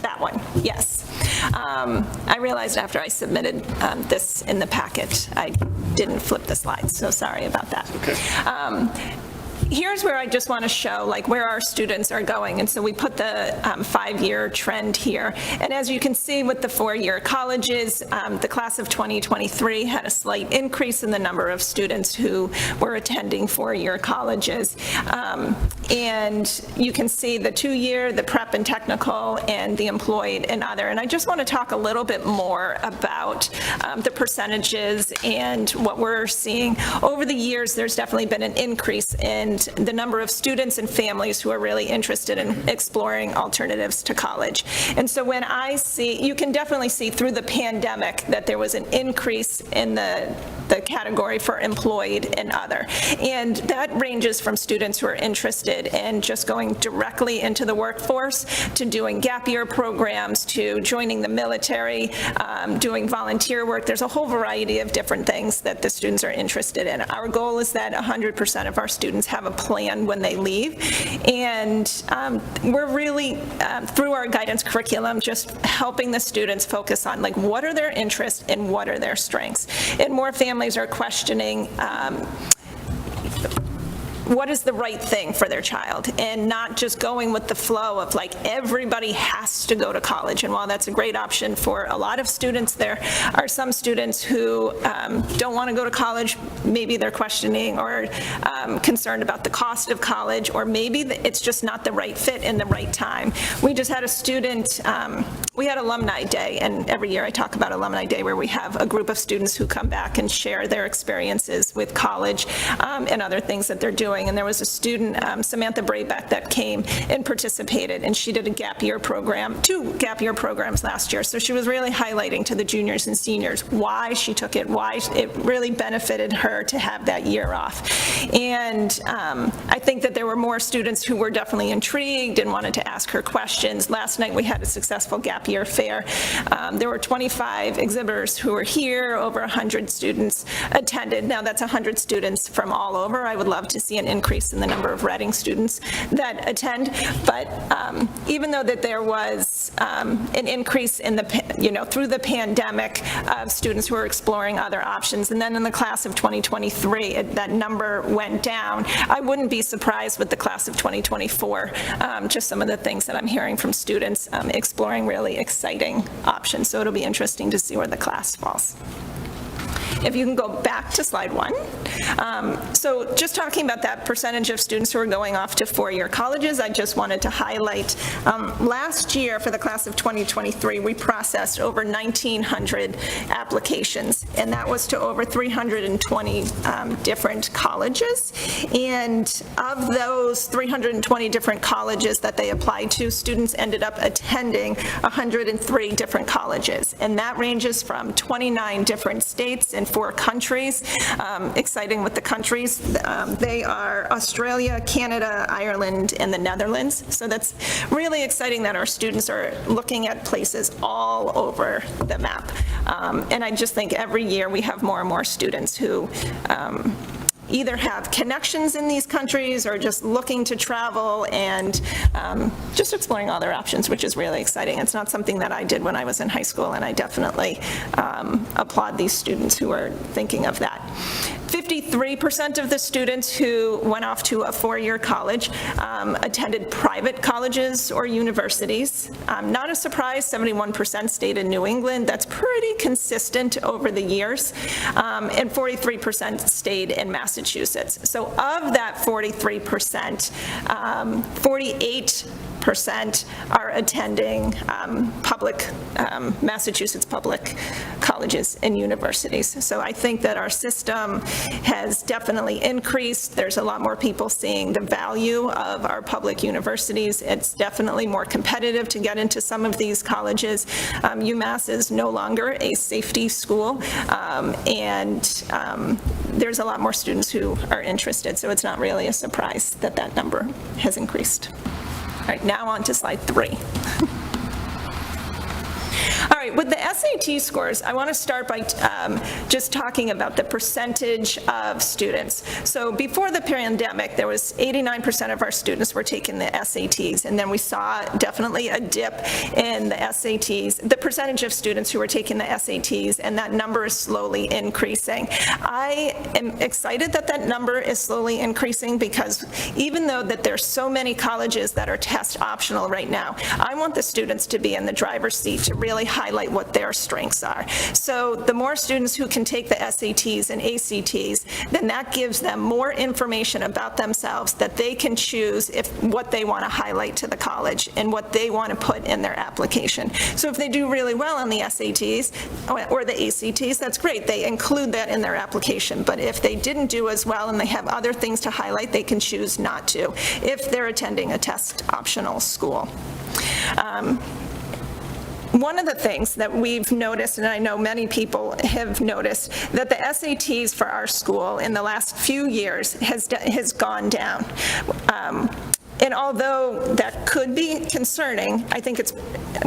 that one, yes. I realized after I submitted this in the packet, I didn't flip the slides, so sorry about that. Okay. Here's where I just want to show like where our students are going. And so we put the 5-year trend here. And as you can see with the 4-year colleges, the class of 2023 had a slight increase in the number of students who were attending 4-year colleges. And you can see the 2-year, the prep and technical, and the employed and other. And I just want to talk a little bit more about the percentages and what we're seeing. Over the years, there's definitely been an increase in the number of students and families who are really interested in exploring alternatives to college. And so when I see, you can definitely see through the pandemic that there was an increase in the category for employed and other. And that ranges from students who are interested in just going directly into the workforce to doing gap year programs to joining the military, doing volunteer work. There's a whole variety of different things that the students are interested in. Our goal is that 100% of our students have a plan when they leave. And we're really, through our guidance curriculum, just helping the students focus on like what are their interests and what are their strengths. And more families are questioning what is the right thing for their child and not just going with the flow of like everybody has to go to college. And while that's a great option for a lot of students, there are some students who don't want to go to college. Maybe they're questioning or concerned about the cost of college, or maybe it's just not the right fit in the right time. We just had a student, we had Alumni Day, and every year I talk about Alumni Day where we have a group of students who come back and share their experiences with college and other things that they're doing. And there was a student, Samantha Braybeck, that came and participated, and she did a gap year program, 2 gap year programs last year. So she was really highlighting to the juniors and seniors why she took it, why it really benefited her to have that year off. And I think that there were more students who were definitely intrigued and wanted to ask her questions. Last night we had a successful gap year fair. There were 25 exhibitors who were here, over 100 students attended. Now that's 100 students from all over. I would love to see an increase in the number of Reading students that attend. But even though that there was an increase in the, through the pandemic of students who are exploring other options, and then in the class of 2023, that number went down, I wouldn't be surprised with the class of 2024, just some of the things that I'm hearing from students exploring really exciting options. So it'll be interesting to see where the class falls. If you can go back to slide 1. So just talking about that percentage of students who are going off to 4-year colleges, I just wanted to highlight, last year for the class of 2023, we processed over 1,900 applications, and that was to over 320 different colleges. And of those 320 different colleges that they applied to, students ended up attending 103 different colleges. And that ranges from 29 different states and 4 countries. Exciting with the countries. They are Australia, Canada, Ireland, and the Netherlands. So that's really exciting that our students are looking at places all over the map. And I just think every year we have more and more students who either have connections in these countries or just looking to travel and just exploring all their options, which is really exciting. It's not something that I did when I was in high school, and I definitely applaud these students who are thinking of that. 53% of the students who went off to a 4-year college attended private colleges or universities. Not a surprise, 71% stayed in New England. That's pretty consistent over the years. And 43% stayed in Massachusetts. So of that 43%, 48% are attending Massachusetts public colleges and universities. So I think that our system has definitely increased. There's a lot more people seeing the value of our public universities. It's definitely more competitive to get into some of these colleges. UMass is no longer a safety school, and there's a lot more students who are interested, so it's not really a surprise that that number has increased. All right, now on to slide 3. All right, with the SAT scores, I want to start by just talking about the percentage of students. So before the pandemic, there was 89% of our students were taking the SATs, and then we saw definitely a dip in the SATs, the percentage of students who were taking the SATs, and that number is slowly increasing. I am excited that that number is slowly increasing because even though that there's so many colleges that are test optional right now, I want the students to be in the driver's seat to really highlight what their strengths are. So the more students who can take the SATs and ACTs, then that gives them more information about themselves that they can choose what they want to highlight to the college and what they want to put in their application. So if they do really well on the SATs or the ACTs, that's great. They include that in their application. But if they didn't do as well and they have other things to highlight, they can choose not to if they're attending a test optional school. One of the things that we've noticed, and I know many people have noticed, that the SATs for our school in the last few years has gone down. And although that could be concerning, I think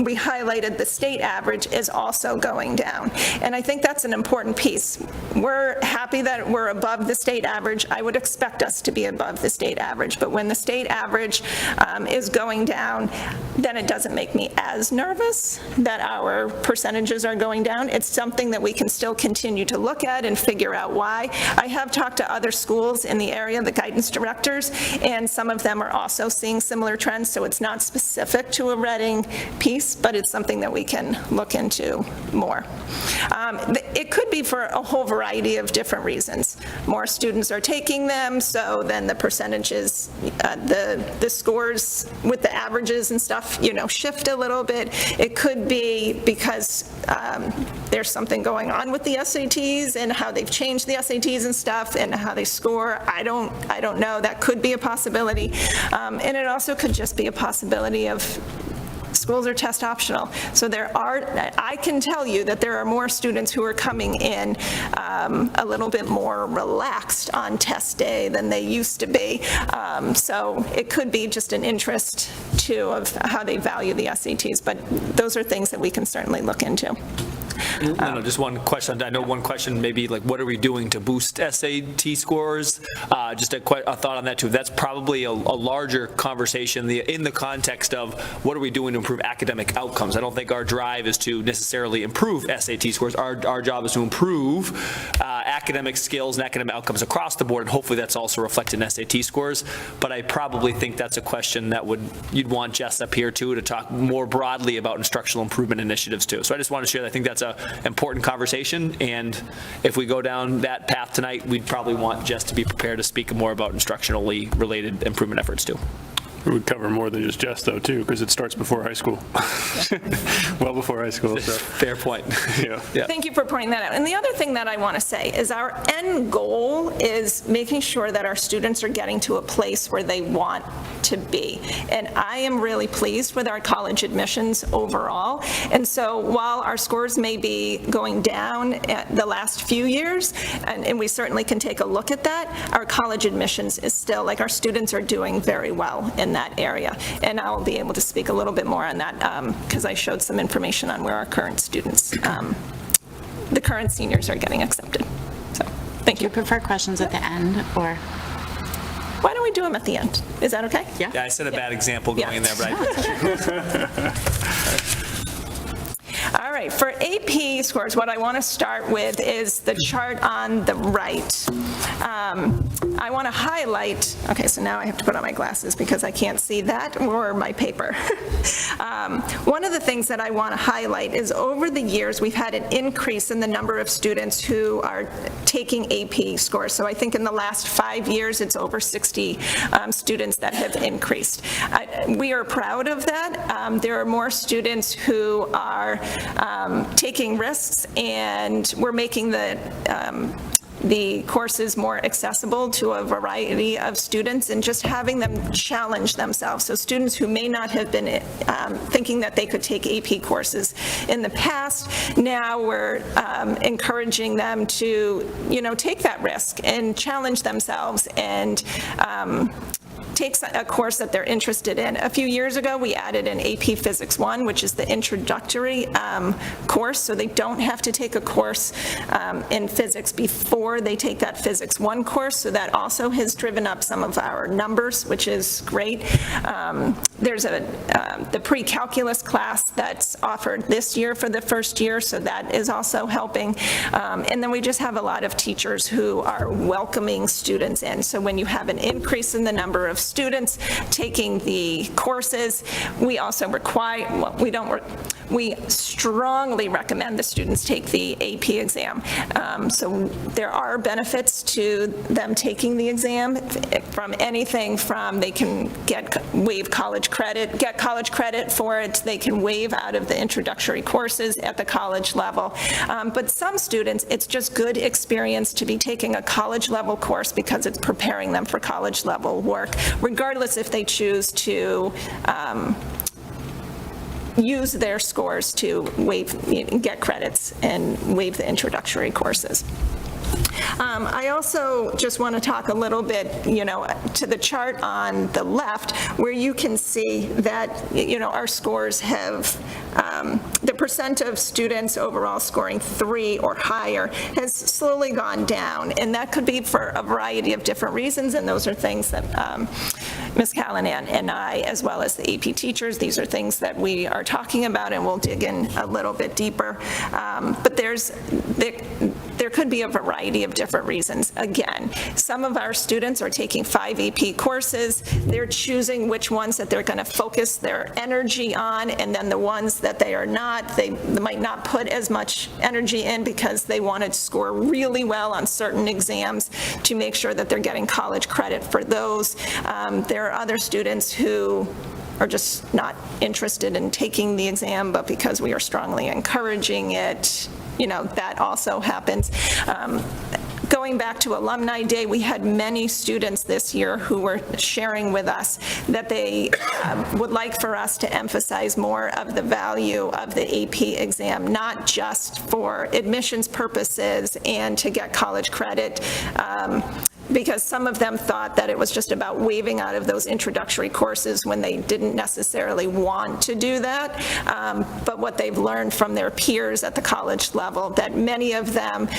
we highlighted the state average is also going down. And I think that's an important piece. We're happy that we're above the state average. I would expect us to be above the state average. But when the state average is going down, then it doesn't make me as nervous that our percentages are going down. It's something that we can still continue to look at and figure out why. I have talked to other schools in the area, the guidance directors, and some of them are also seeing similar trends, so it's not specific to a Reading piece, but it's something that we can look into more. It could be for a whole variety of different reasons. More students are taking them, so then the percentages, the scores with the averages and stuff, shift a little bit. It could be because there's something going on with the SATs and how they've changed the SATs and stuff and how they score. I don't know. That could be a possibility. And it also could just be a possibility of schools are test optional. So I can tell you that there are more students who are coming in a little bit more relaxed on test day than they used to be. So it could be just an interest too of how they value the SATs, but those are things that we can certainly look into. No, just one question. I know one question maybe like what are we doing to boost SAT scores? Just a thought on that too. That's probably a larger conversation in the context of what are we doing to improve academic outcomes. I don't think our drive is to necessarily improve SAT scores. Our job is to improve academic skills and academic outcomes across the board, and hopefully that's also reflected in SAT scores. But I probably think that's a question that you'd want Jess up here too to talk more broadly about instructional improvement initiatives too. So I just want to share that I think that's an important conversation, and if we go down that path tonight, we'd probably want Jess to be prepared to speak more about instructionally related improvement efforts too. It would cover more than just Jess, though, too, because it starts before high school. Well before high school, so. Fair point. Yeah. Thank you for pointing that out. And the other thing that I want to say is our end goal is making sure that our students are getting to a place where they want to be. And I am really pleased with our college admissions overall. And so while our scores may be going down at the last few years, and we certainly can take a look at that, our college admissions is still, like, our students are doing very well in that area. And I'll be able to speak a little bit more on that because I showed some information on where our current students, the current seniors are getting accepted. So, thank you. Do you prefer questions at the end, or? Why don't we do them at the end? Is that okay? Yeah. Yeah, I set a bad example going in there, but All right, for AP scores, what I want to start with is the chart on the right. I want to highlight, okay, so now I have to put on my glasses because I can't see that or my paper. One of the things that I want to highlight is over the years, we've had an increase in the number of students who are taking AP scores. So I think in the last 5 years, it's over 60 students that have increased. We are proud of that. There are more students who are taking risks, and we're making the courses more accessible to a variety of students and just having them challenge themselves. So students who may not have been thinking that they could take AP courses in the past, now we're encouraging them to, take that risk and challenge themselves and takes a course that they're interested in. A few years ago, we added an AP Physics 1, which is the introductory course, so they don't have to take a course in physics before they take that Physics 1 course, so that also has driven up some of our numbers, which is great. There's the pre-calculus class that's offered this year for the first year, so that is also helping. And then we just have a lot of teachers who are welcoming students in. So when you have an increase in the number of students taking the courses, we also require, we strongly recommend the students take the AP exam. So there are benefits to them taking the exam, from anything from they can get college credit for it, they can waive out of the introductory courses at the college level. But some students, it's just good experience to be taking a college level course because it's preparing them for college level work, regardless if they choose to use their scores to get credits and waive the introductory courses. I also just want to talk a little bit, to the chart on the left, where you can see that, our scores have, the percent of students overall scoring 3 or higher has slowly gone down, and that could be for a variety of different reasons, and those are things that Ms. Callanan and I, as well as the AP teachers, these are things that we are talking about, and we'll dig in a little bit deeper. But there could be a variety of different reasons. Again, some of our students are taking 5 AP courses. They're choosing which ones that they're going to focus their energy on, and then the ones that they are not, they might not put as much energy in because they want to score really well on certain exams to make sure that they're getting college credit for those. There are other students who are just not interested in taking the exam, but because we are strongly encouraging it, that also happens. Going back to Alumni Day, we had many students this year who were sharing with us that they would like for us to emphasize more of the value of the AP exam, not just for admissions purposes and to get college credit, because some of them thought that it was just about waiving out of those introductory courses when they didn't necessarily want to do that. But what they've learned from their peers at the college level, that many of them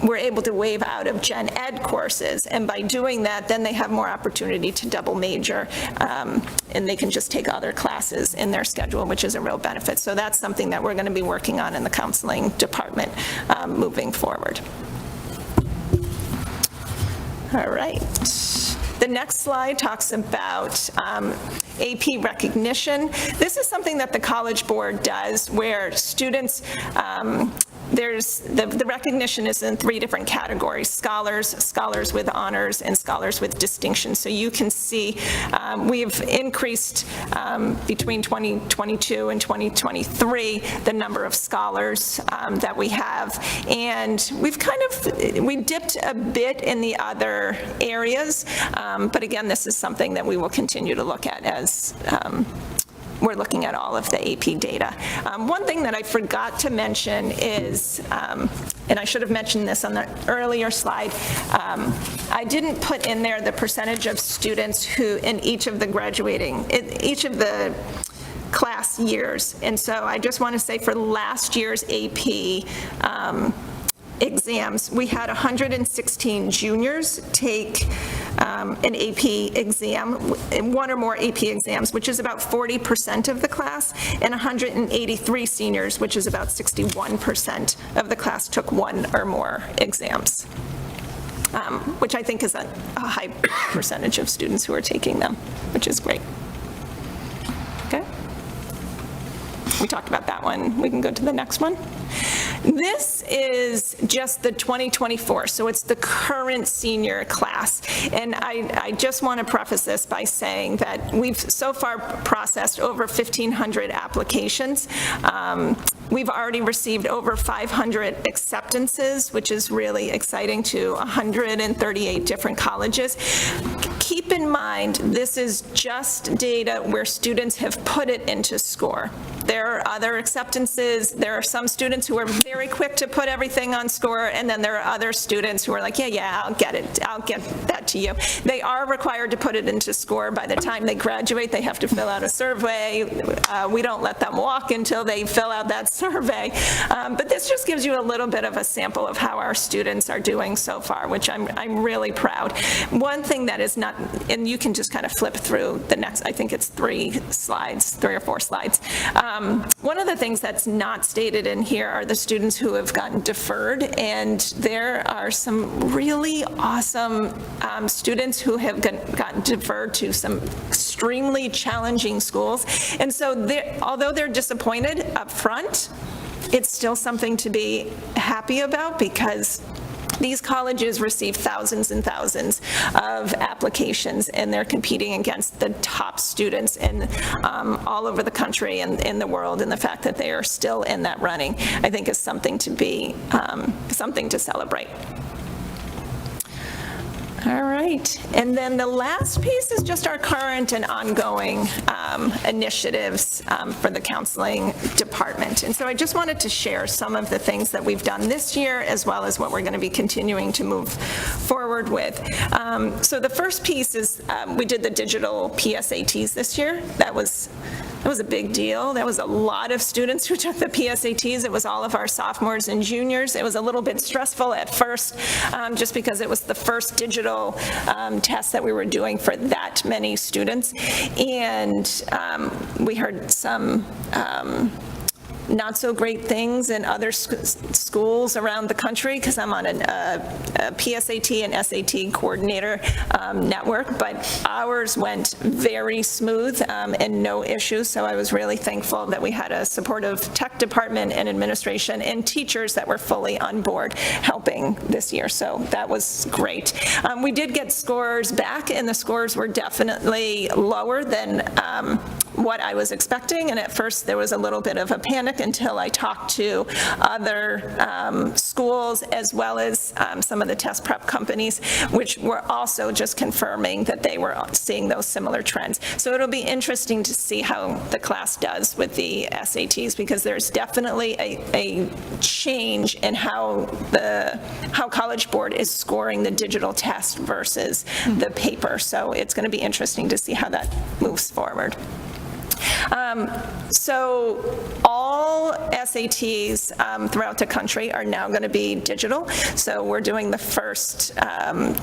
were able to waive out of gen ed courses, and by doing that, then they have more opportunity to double major, and they can just take other classes in their schedule, which is a real benefit. So that's something that we're going to be working on in the counseling department moving forward. All right. The next slide talks about AP recognition. This is something that the College Board does where students there's, the recognition is in 3 different categories: scholars, scholars with honors, and scholars with distinction. So you can see we've increased between 2022 and 2023 the number of scholars that we have. And we dipped a bit in the other areas, but again, this is something that we will continue to look at as we're looking at all of the AP data. One thing that I forgot to mention is, and I should have mentioned this on the earlier slide, I didn't put in there the percentage of students who in each of the class years. And so I just want to say for last year's AP exams, we had 116 juniors take an AP exam, 1 or more AP exams, which is about 40% of the class, and 183 seniors, which is about 61% of the class, took 1 or more exams, which I think is a high percentage of students who are taking them, which is great. Okay. We talked about that one. We can go to the next one. This is just the 2024, so it's the current senior class. And I just want to preface this by saying that we've so far processed over 1,500 applications. We've already received over 500 acceptances, which is really exciting, to 138 different colleges. Keep in mind, this is just data where students have put it into SCORE. There are other acceptances. There are some students who are very quick to put everything on SCORE, and then there are other students who are like, yeah, I'll get it. I'll get that to you. They are required to put it into SCORE. By the time they graduate, they have to fill out a survey. We don't let them walk until they fill out that survey. But this just gives you a little bit of a sample of how our students are doing so far, which I'm really proud. One thing that is not, and you can just kind of flip through the next, I think it's 3 or 4 slides. One of the things that's not stated in here are the students who have gotten deferred, and there are some really awesome students who have gotten deferred to some extremely challenging schools. And so although they're disappointed up front, it's still something to be happy about, because these colleges receive thousands and thousands of applications, and they're competing against the top students in all over the country and in the world, and the fact that they are still in that running, I think, is something to be, something to celebrate. All right, and then the last piece is just our current and ongoing initiatives for the counseling department. And so I just wanted to share some of the things that we've done this year, as well as what we're going to be continuing to move forward with. So the first piece is we did the digital PSATs this year. That was a big deal. There was a lot of students who took the PSATs. It was all of our sophomores and juniors. It was a little bit stressful at first, just because it was the first digital test that we were doing for that many students. And we heard some not so great things in other schools around the country, because I'm on a PSAT and SAT coordinator network, but ours went very smooth and no issues. So I was really thankful that we had a supportive tech department and administration and teachers that were fully on board helping this year. So that was great. We did get scores back, and the scores were definitely lower than what I was expecting. And at first there was a little bit of a panic until I talked to other schools, as well as some of the test prep companies, which were also just confirming that they were seeing those similar trends. So it'll be interesting to see how the class does with the SATs, because there's definitely a change in how College Board is scoring the digital test versus the paper. So it's going to be interesting to see how that moves forward. So all SATs throughout the country are now going to be digital. So we're doing the first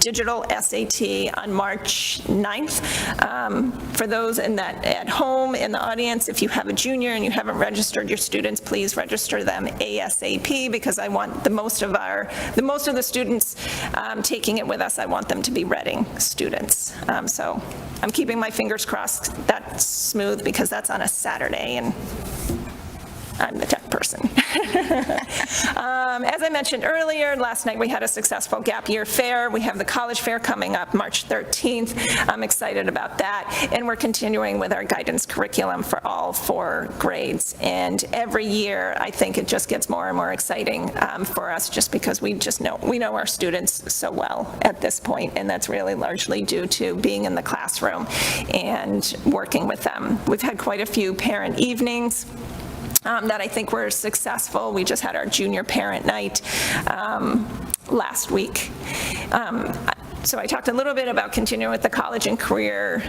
digital SAT on March 9th. For those at home in the audience, if you have a junior and you haven't registered your students, please register them ASAP, because I want the most of the students taking it with us, I want them to be Reading students. So I'm keeping my fingers crossed that's smooth, because that's on a Saturday, and I'm the tech person. As I mentioned earlier, last night we had a successful gap year fair. We have the college fair coming up March 13th. I'm excited about that. And we're continuing with our guidance curriculum for all 4 grades. And every year, I think it just gets more and more exciting for us, just because we know our students so well at this point, and that's really largely due to being in the classroom and working with them. We've had quite a few parent evenings that I think were successful. We just had our junior parent night last week. So I talked a little bit about continuing with the college and career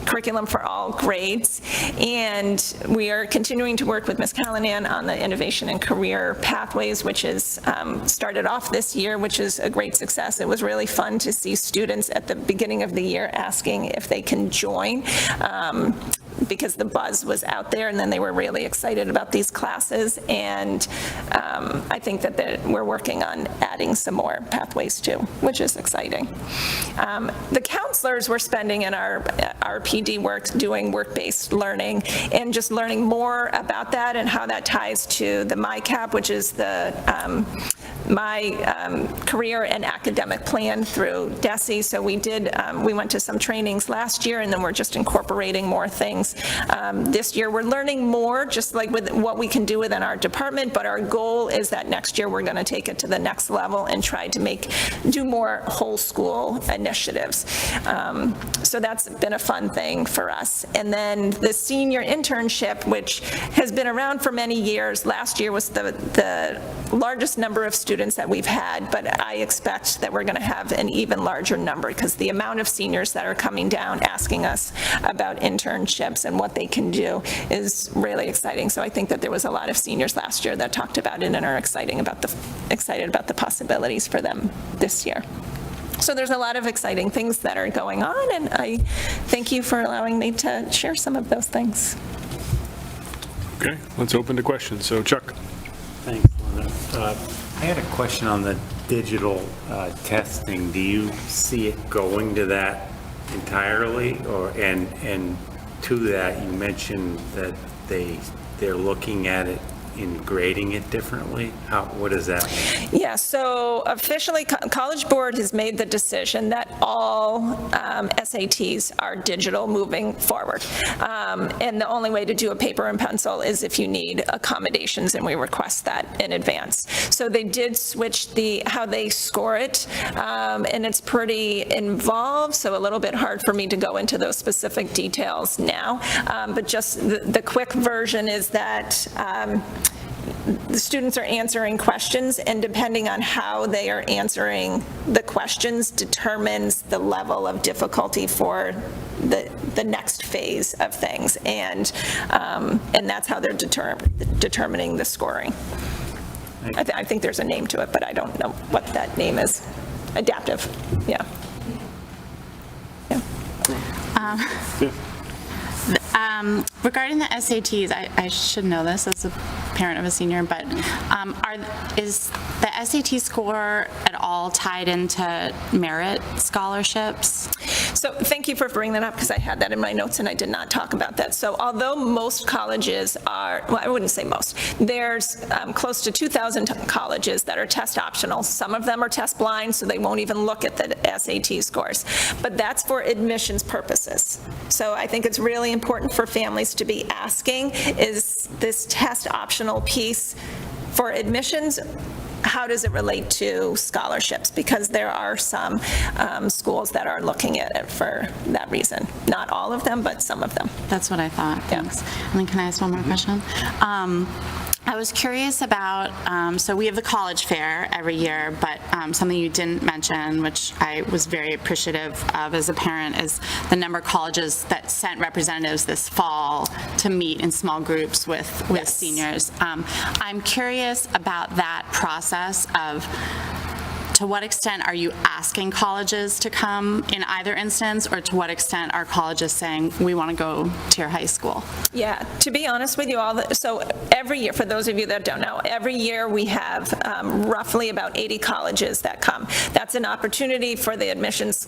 curriculum for all grades, and we are continuing to work with Ms. Callanan on the innovation and career pathways, which is started off this year, which is a great success. It was really fun to see students at the beginning of the year asking if they can join, because the buzz was out there, and then they were really excited about these classes, and I think that we're working on adding some more pathways too, which is exciting. The counselors were spending in our PD work doing work-based learning and just learning more about that and how that ties to the MyCap, which is the my career and academic plan through DESE. So we went to some trainings last year, and then we're just incorporating more things. This year we're learning more, just like with what we can do within our department, but our goal is that next year we're going to take it to the next level and try to do more whole school initiatives. So that's been a fun thing for us. And then the senior internship, which has been around for many years. Last year was the largest number of students that we've had, but I expect that we're going to have an even larger number, because the amount of seniors that are coming down asking us about internships and what they can do is really exciting. So I think that there was a lot of seniors last year that talked about it and are excited about the possibilities for them this year. So there's a lot of exciting things that are going on, and I thank you for allowing me to share some of those things. Okay, let's open to questions. So Chuck. Thanks, Linda. I had a question on the digital testing. Do you see it going to that entirely, and to that, you mentioned that they're looking at it in grading it differently? What does that mean? Yeah, so officially, College Board has made the decision that all SATs are digital moving forward. And the only way to do a paper and pencil is if you need accommodations, and we request that in advance. So they did switch how they score it, and it's pretty involved, so a little bit hard for me to go into those specific details now. But just the quick version is that the students are answering questions, and depending on how they are answering the questions determines the level of difficulty for the next phase of things, and that's how they're determining the scoring. I think there's a name to it, but I don't know what that name is. Adaptive, yeah. Regarding the SATs, I should know this as a parent of a senior, but is the SAT score at all tied into merit scholarships? So thank you for bringing that up, because I had that in my notes and I did not talk about that. So although most colleges are, well, I wouldn't say most, there's close to 2,000 colleges that are test optional. Some of them are test blind, so they won't even look at the SAT scores. But that's for admissions purposes. So I think it's really important for families to be asking, is this test optional piece for admissions, how does it relate to scholarships? Because there are some schools that are looking at it for that reason. Not all of them, but some of them. That's what I thought. Thanks. Yeah. And then can I ask one more question? I was curious about, so we have the college fair every year, but something you didn't mention, which I was very appreciative of as a parent, is the number of colleges that sent representatives this fall to meet in small groups with seniors. I'm curious about that process of, to what extent are you asking colleges to come in either instance, or to what extent are colleges saying, we want to go to your high school? Yeah, to be honest with you, so every year, for those of you that don't know, every year we have roughly about 80 colleges that come. That's an opportunity for the admissions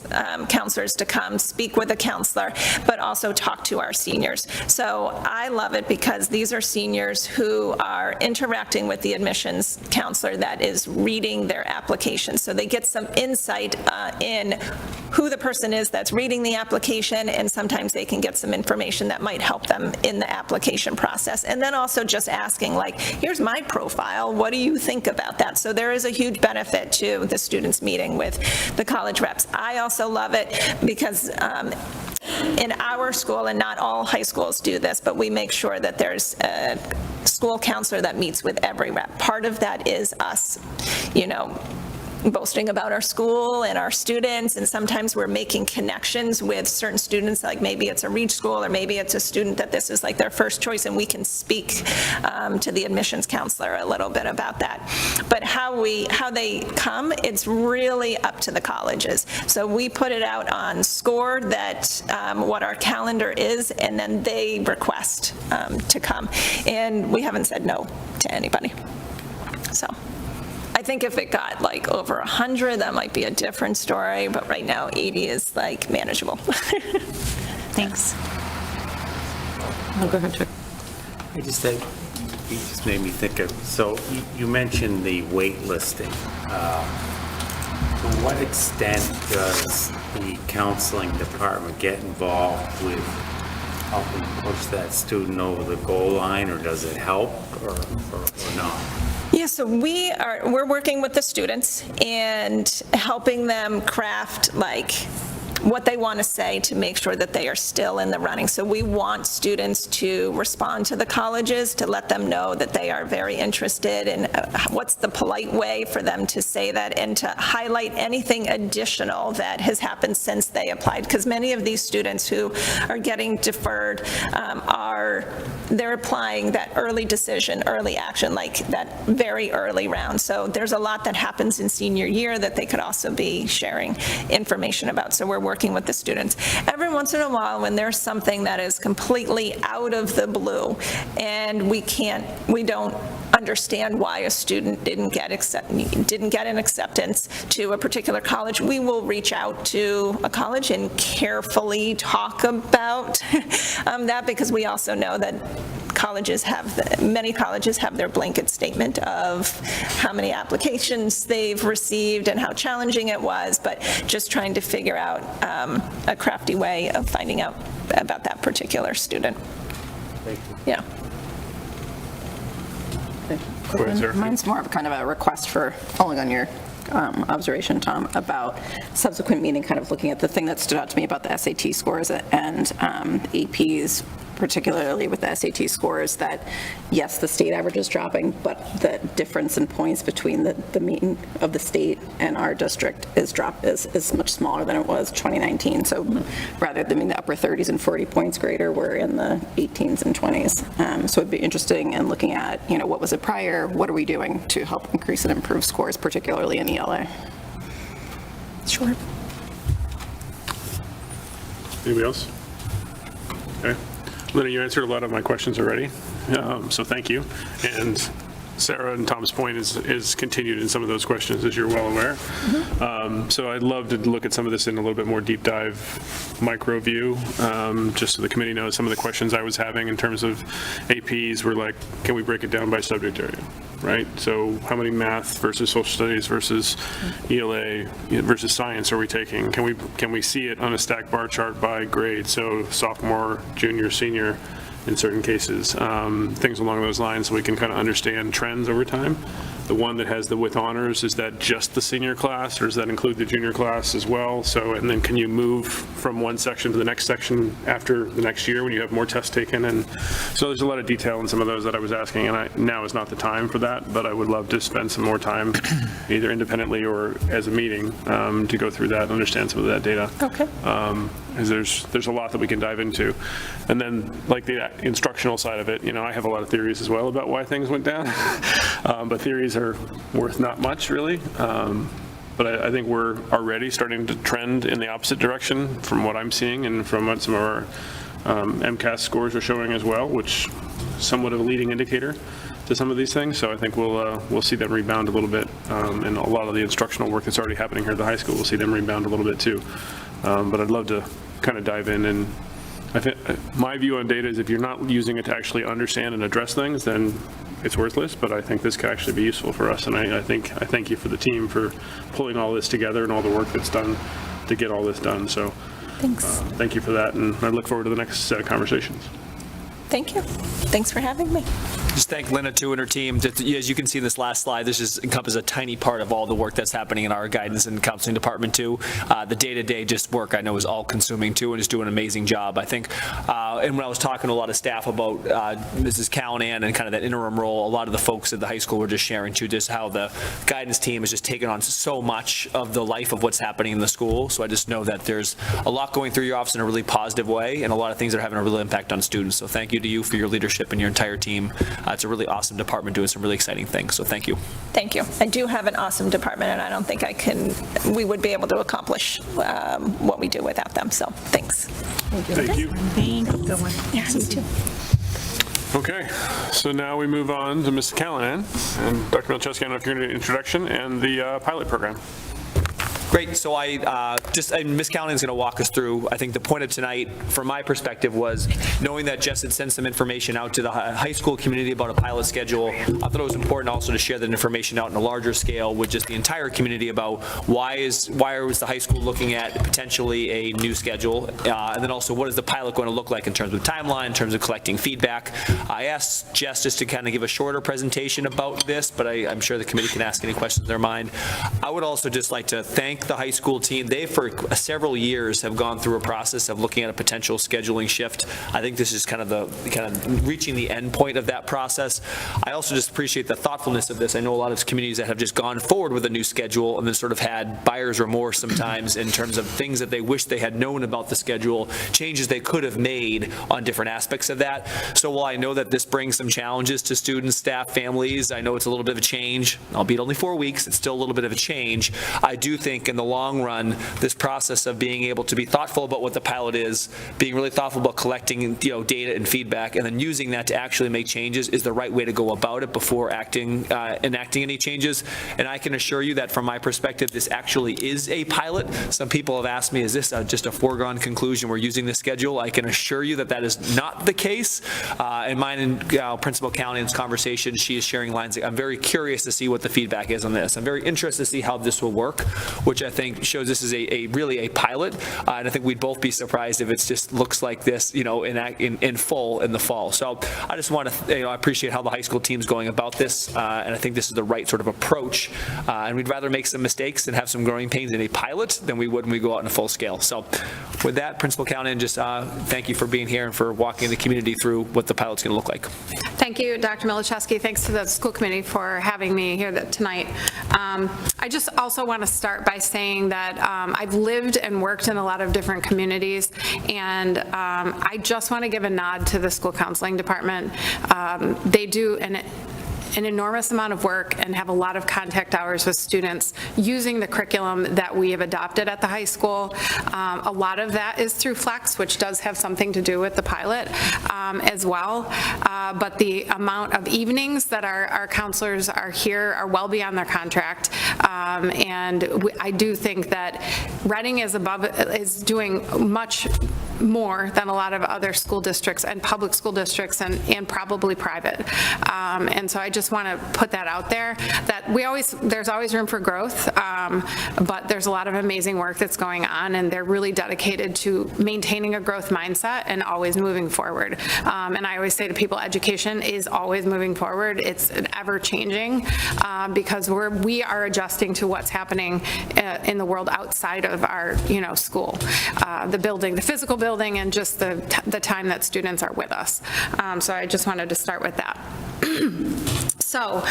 counselors to come speak with a counselor. But but also talk to our seniors. So I love it because these are seniors who are interacting with the admissions counselor that is reading their application. So they get some insight in who the person is that's reading the application, and sometimes they can get some information that might help them in the application process. And then also just asking, like, here's my profile, what do you think about that? So there is a huge benefit to the students meeting with the college reps. I also love it because in our school, and not all high schools do this, but we make sure that there's a school counselor that meets with every rep. Part of that is us, boasting about our school and our students, and sometimes we're making connections with certain students, like maybe it's a Reach school, or maybe it's a student that this is like their first choice, and we can speak to the admissions counselor a little bit about that. But how they come, it's really up to the colleges. So we put it out on SCORE that what our calendar is, and then they request to come. And we haven't said no to anybody. So I think if it got like over 100, that might be a different story, but right now 80 is like manageable. Thanks. Oh, go ahead, Chuck. I just think, you just made me think of, so you mentioned the wait listing. To what extent does the counseling department get involved with helping push that student over the goal line, or does it help or not? Yeah, so we're working with the students and helping them craft like what they want to say to make sure that they are still in the running. So we want students to respond to the colleges, to let them know that they are very interested in what's the polite way for them to say that, and to highlight anything additional that has happened since they applied. Because many of these students who are getting deferred they're applying that early decision, early action, like that very early round. So there's a lot that happens in senior year that they could also be sharing information about. So we're working with the students. Every once in a while, when there's something that is completely out of the blue and we don't understand why a student didn't get an acceptance to a particular college, we will reach out to a college and carefully talk about that, because we also know that many colleges have their blanket statement of how many applications they've received and how challenging it was, but just trying to figure out a crafty way of finding out about that particular student. Thank you. Yeah. Mine's more of kind of a request for following on your observation, Tom, about subsequent meeting, kind of looking at the thing that stood out to me about the SAT scores and APs, particularly with the SAT scores, that yes, the state average is dropping, but the difference in points between the mean of the state and our district is much smaller than it was 2019. So rather than being the upper 30s and 40 points greater, we're in the 18s and 20s. So it'd be interesting in looking at, what was it prior? What are we doing to help increase and improve scores, particularly in ELA? Sure. Anybody else? Okay. Lynn, you answered a lot of my questions already, so thank you. And Sarah and Tom's point is continued in some of those questions, as you're well aware. So I'd love to look at some of this in a little bit more deep dive micro view, just so the committee knows some of the questions I was having in terms of APs were like, can we break it down by subject area, right? So how many math versus social studies versus ELA versus science are we taking? Can we see it on a stacked bar chart by grade? So sophomore, junior, senior, in certain cases, things along those lines, so we can kind of understand trends over time. The one that has the with honors, is that just the senior class, or does that include the junior class as well? So, and then can you move from one section to the next section after the next year when you have more tests taken? And so there's a lot of detail in some of those that I was asking, and now is not the time for that, but I would love to spend some more time, either independently or as a meeting, to go through that and understand some of that data. Okay. Because there's a lot that we can dive into. And then, like the instructional side of it, I have a lot of theories as well about why things went down, but theories are worth not much, really. But I think we're already starting to trend in the opposite direction from what I'm seeing and from what some of our MCAS scores are showing as well, which is somewhat of a leading indicator to some of these things. So I think we'll see them rebound a little bit, and a lot of the instructional work that's already happening here at the high school, we'll see them rebound a little bit too. But I'd love to kind of dive in and I think my view on data is if you're not using it to actually understand and address things, then it's worthless, but I think this could actually be useful for us, and I thank you for the team for pulling all this together and all the work that's done to get all this done. So Thanks. Thank you for that, and I look forward to the next set of conversations. Thank you. Thanks for having me. Just thank Lynna too and her team. As you can see in this last slide, this just encompasses a tiny part of all the work that's happening in our guidance and counseling department too. The day-to-day just work I know is all consuming too, and is doing an amazing job. I think, and when I was talking to a lot of staff about Mrs. Callahan and kind of that interim role, a lot of the folks at the high school were just sharing too, just how the guidance team has just taken on so much of the life of what's happening in the school. So I just know that there's a lot going through your office in a really positive way, and a lot of things that are having a real impact on students. So thank you to you for your leadership and your entire team. It's a really awesome department doing some really exciting things, so thank you. Thank you. I do have an awesome department, and I don't think we would be able to accomplish what we do without them, so thanks. Thank you. Thank you. Good one. Yeah, you too. Okay, so now we move on to Ms. Callahan and Dr. Milczewski. I don't know if you're going to do an introduction and the pilot program. Great. So Ms. Callahan's going to walk us through. I think the point of tonight, from my perspective, was knowing that Jess had sent some information out to the high school community about a pilot schedule. I thought it was important also to share that information out on a larger scale with just the entire community about why was the high school looking at potentially a new schedule, and then also what is the pilot going to look like in terms of timeline, in terms of collecting feedback. I asked Jess just to kind of give a shorter presentation about this, but I'm sure the committee can ask any questions in their mind. I would also just like to thank the high school team. They, for several years, have gone through a process of looking at a potential scheduling shift. I think this is kind of reaching the end point of that process. I also just appreciate the thoughtfulness of this. I know a lot of communities that have just gone forward with a new schedule and then sort of had buyer's remorse sometimes in terms of things that they wish they had known about the schedule, changes they could have made on different aspects of that. So while I know that this brings some challenges to students, staff, families, I know it's a little bit of a change, albeit only 4 weeks, it's still a little bit of a change. I do think in the long run, this process of being able to be thoughtful about what the pilot is, being really thoughtful about collecting data and feedback, and then using that to actually make changes is the right way to go about it before enacting any changes. And I can assure you that from my perspective, this actually is a pilot. Some people have asked me, is this just a foregone conclusion? We're using this schedule. I can assure you that that is not the case. In mine and Principal Callahan's conversation, she is sharing lines. I'm very curious to see what the feedback is on this. I'm very interested to see how this will work, which I think shows this is really a pilot, and I think we'd both be surprised if it just looks like this, in full in the fall. So I just want to, I appreciate how the high school team's going about this, and I think this is the right sort of approach. And we'd rather make some mistakes and have some growing pains in a pilot than we would when we go out in a full scale. So with that, Principal Callahan, just thank you for being here and for walking the community through what the pilot's going to look like. Thank you, Dr. Milczewski. Thanks to the school committee for having me here tonight. I just also want to start by saying that I've lived and worked in a lot of different communities, and I just want to give a nod to the school counseling department. They do an enormous amount of work and have a lot of contact hours with students using the curriculum that we have adopted at the high school. A lot of that is through Flex, which does have something to do with the pilot as well. But the amount of evenings that our counselors are here are well beyond their contract. And I do think that Reading is doing much more than a lot of other school districts and public school districts and probably private. And so I just want to put that out there, that there's always room for growth, but there's a lot of amazing work that's going on, and they're really dedicated to maintaining a growth mindset and always moving forward. And I always say to people, education is always moving forward. It's ever changing because we are adjusting to what's happening in the world outside of our school, the physical building, and just the time that students are with us. So I just wanted to start with that. So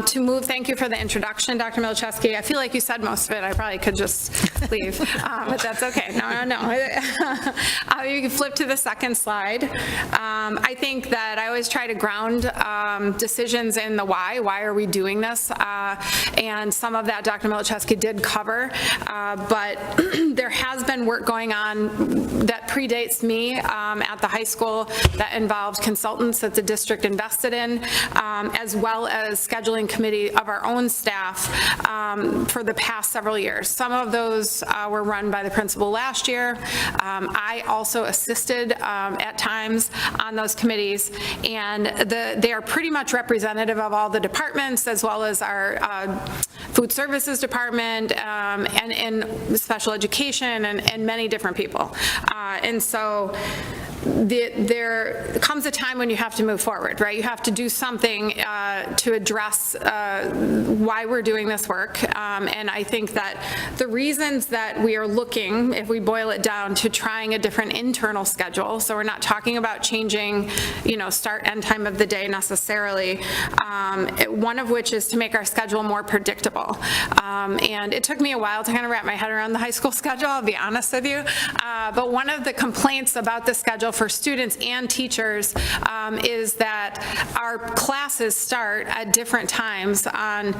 to move, thank you for the introduction, Dr. Milczewski. I feel like you said most of it. I probably could just leave, but that's okay. No. You can flip to the second slide. I think that I always try to ground decisions in the why. Why are we doing this? And some of that Dr. Milczewski did cover, but there has been work going on that predates me at the high school that involved consultants that the district invested in, as as well as scheduling committee of our own staff for the past several years. Some of those were run by the principal last year. I also assisted at times on those committees, and they are pretty much representative of all the departments, as well as our food services department and special education and many different people. And so there comes a time when you have to move forward, right? You have to do something to address why we're doing this work. And I think that the reasons that we are looking, if we boil it down, to trying a different internal schedule, so we're not talking about changing, start end time of the day necessarily, one of which is to make our schedule more predictable. And it took me a while to kind of wrap my head around the high school schedule, I'll be honest with you. But one of the complaints about the schedule for students and teachers is that our classes start at different times on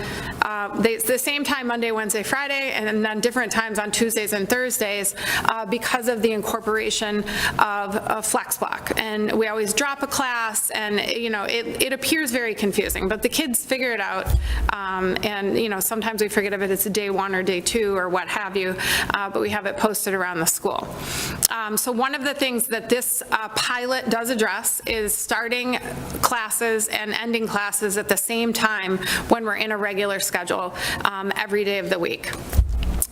the same time Monday, Wednesday, Friday, and then different times on Tuesdays and Thursdays because of the incorporation of flex block. And we always drop a class, and it appears very confusing, but the kids figure it out. And sometimes we forget if it's day 1 or day 2 or what have you, but we have it posted around the school. So one of the things that this pilot does address is starting classes and ending classes at the same time when we're in a regular schedule every day of the week.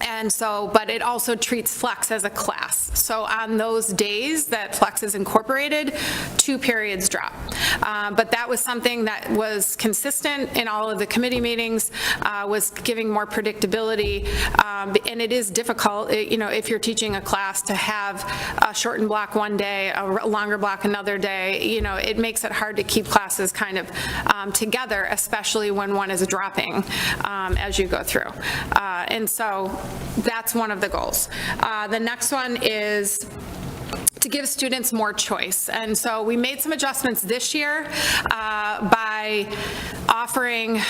And so, but it also treats Flex as a class. So on those days that Flex is incorporated, 2 periods drop. But that was something that was consistent in all of the committee meetings, was giving more predictability. And it is difficult, if you're teaching a class, to have a shortened block one day, a longer block another day. It makes it hard to keep classes kind of together, especially when one is dropping as you go through. And so that's one of the goals. The next one is to give students more choice. And so we made some adjustments this year by offering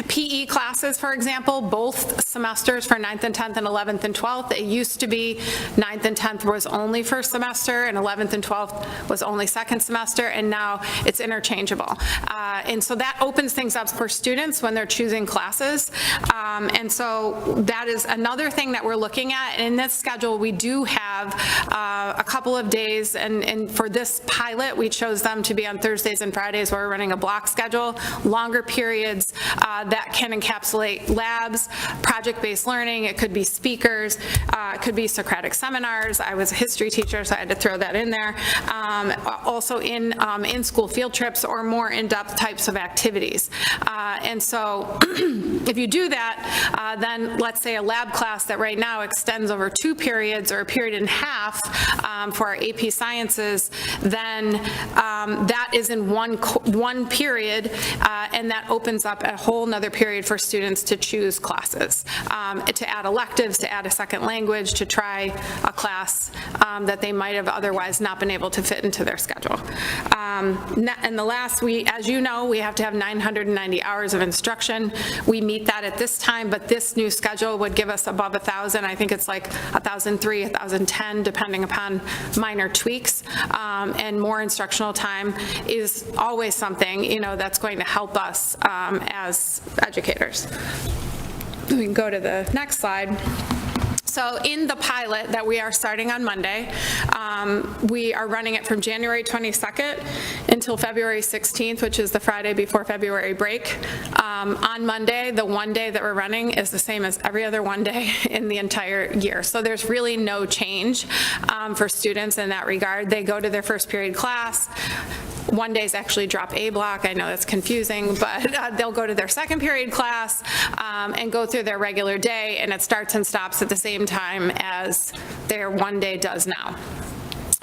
PE classes, for example, both semesters for 9th and 10th and 11th and 12th. It used to be 9th and 10th was only first semester, and 11th and 12th was only second semester, and now it's interchangeable. And so that opens things up for students when they're choosing classes. And so that is another thing that we're looking at. In this schedule, we do have a couple of days, and for this pilot, we chose them to be on Thursdays and Fridays where we're running a block schedule, longer periods that can encapsulate labs, project-based learning. It could be speakers, it could be Socratic seminars. I was a history teacher, so I had to throw that in there. Also in-school field trips or more in-depth types of activities. And so if you do that, then let's say a lab class that right now extends over 2 periods or a period and a half for our AP Sciences, then that is in one period, and that opens up a whole nother period for students to choose classes, to add electives, to add a second language, to try a class that they might have otherwise not been able to fit into their schedule. And the last, as you know, we have to have 990 hours of instruction. We meet that at this time, but this new schedule would give us above 1,000. I think it's like 1,003, 1,010, depending upon minor tweaks. And more instructional time is always something, that's going to help us as educators. We can go to the next slide. So in the pilot that we are starting on Monday, we are running it from January 22nd until February 16th, which is the Friday before February break. On Monday, the one day that we're running is the same as every other one day in the entire year. So there's really no change for students in that regard. They go to their first period class. One day's actually drop A block. I know that's confusing, but they'll go to their second period class and go through their regular day, and it starts and stops at the same time as their one day does now.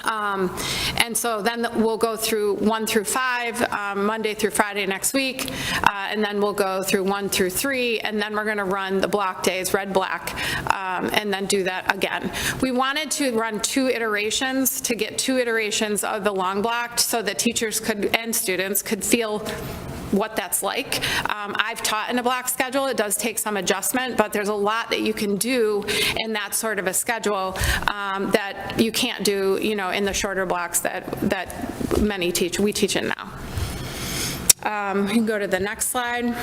And so then we'll go through 1 through 5, Monday through Friday next week, and then we'll go through 1 through 3, and then we're going to run the block days, red, black, and then do that again. We wanted to run 2 iterations to get 2 iterations of the long block so that teachers and students could feel what that's like. I've taught in a block schedule. It does take some adjustment, but there's a lot that you can do in that sort of a schedule that you can't do, in the shorter blocks that we teach in now. We can go to the next slide.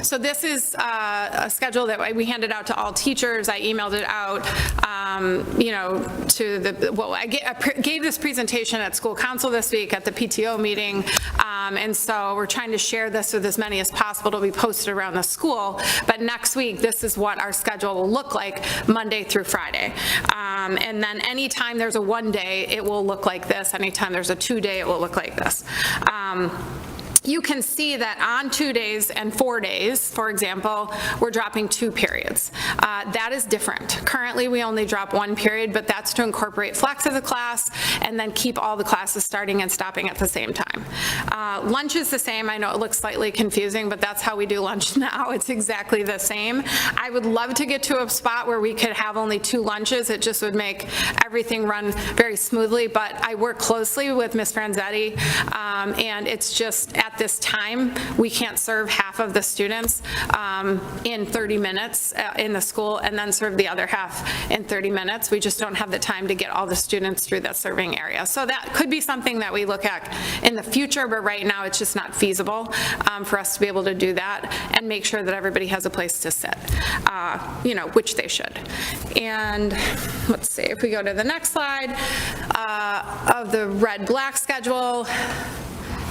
So this is a schedule that we handed out to all teachers. I emailed it out, to the, well, I gave this presentation at school council this week at the PTO meeting. And so we're trying to share this with as many as possible to be posted around the school. But next week, this is what our schedule will look like Monday through Friday. And then anytime there's a 1 day, it will look like this. Anytime there's a 2 day, it will look like this. You can see that on 2 days and 4 days, for example, we're dropping 2 periods. That is different. Currently, we only drop 1 period, but that's to incorporate flex of the class and then keep all the classes starting and stopping at the same time. Lunch is the same. I know it looks slightly confusing, but that's how we do lunch now. It's exactly the same. I would love to get to a spot where we could have only 2 lunches. It just would make everything run very smoothly, but I work closely with Ms. Franzetti, and it's just at this time, we can't serve half of the students in 30 minutes in the school and then serve the other half in 30 minutes. We just don't have the time to get all the students through that serving area. So that could be something that we look at in the future, but right now it's just not feasible for us to be able to do that and make sure that everybody has a place to sit, which they should. And let's see, if we go to the next slide, of the red-black schedule,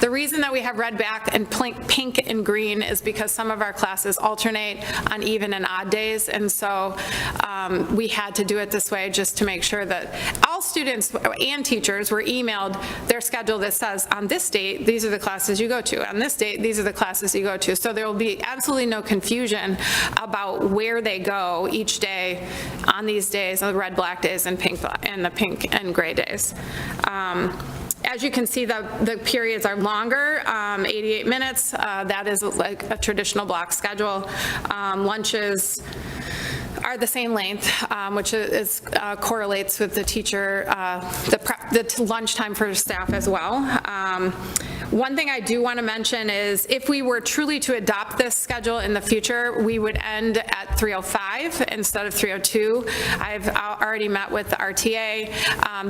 the reason that we have red, black, and pink and green is because some of our classes alternate on even and odd days, and so we had to do it this way just to make sure that all students and teachers were emailed their schedule that says, on this date, these are the classes you go to. On this date, these are the classes you go to. So there will be absolutely no confusion about where they go each day on these days, the red, black days, and the pink and gray days. As you can see, the periods are longer, 88 minutes. That is like a traditional block schedule. Lunches are the same length, which correlates with the teacher, the lunchtime for staff as well. One thing I do want to mention is if we were truly to adopt this schedule in the future, we would end at 3:05 instead of 3:02. I've already met with the RTA.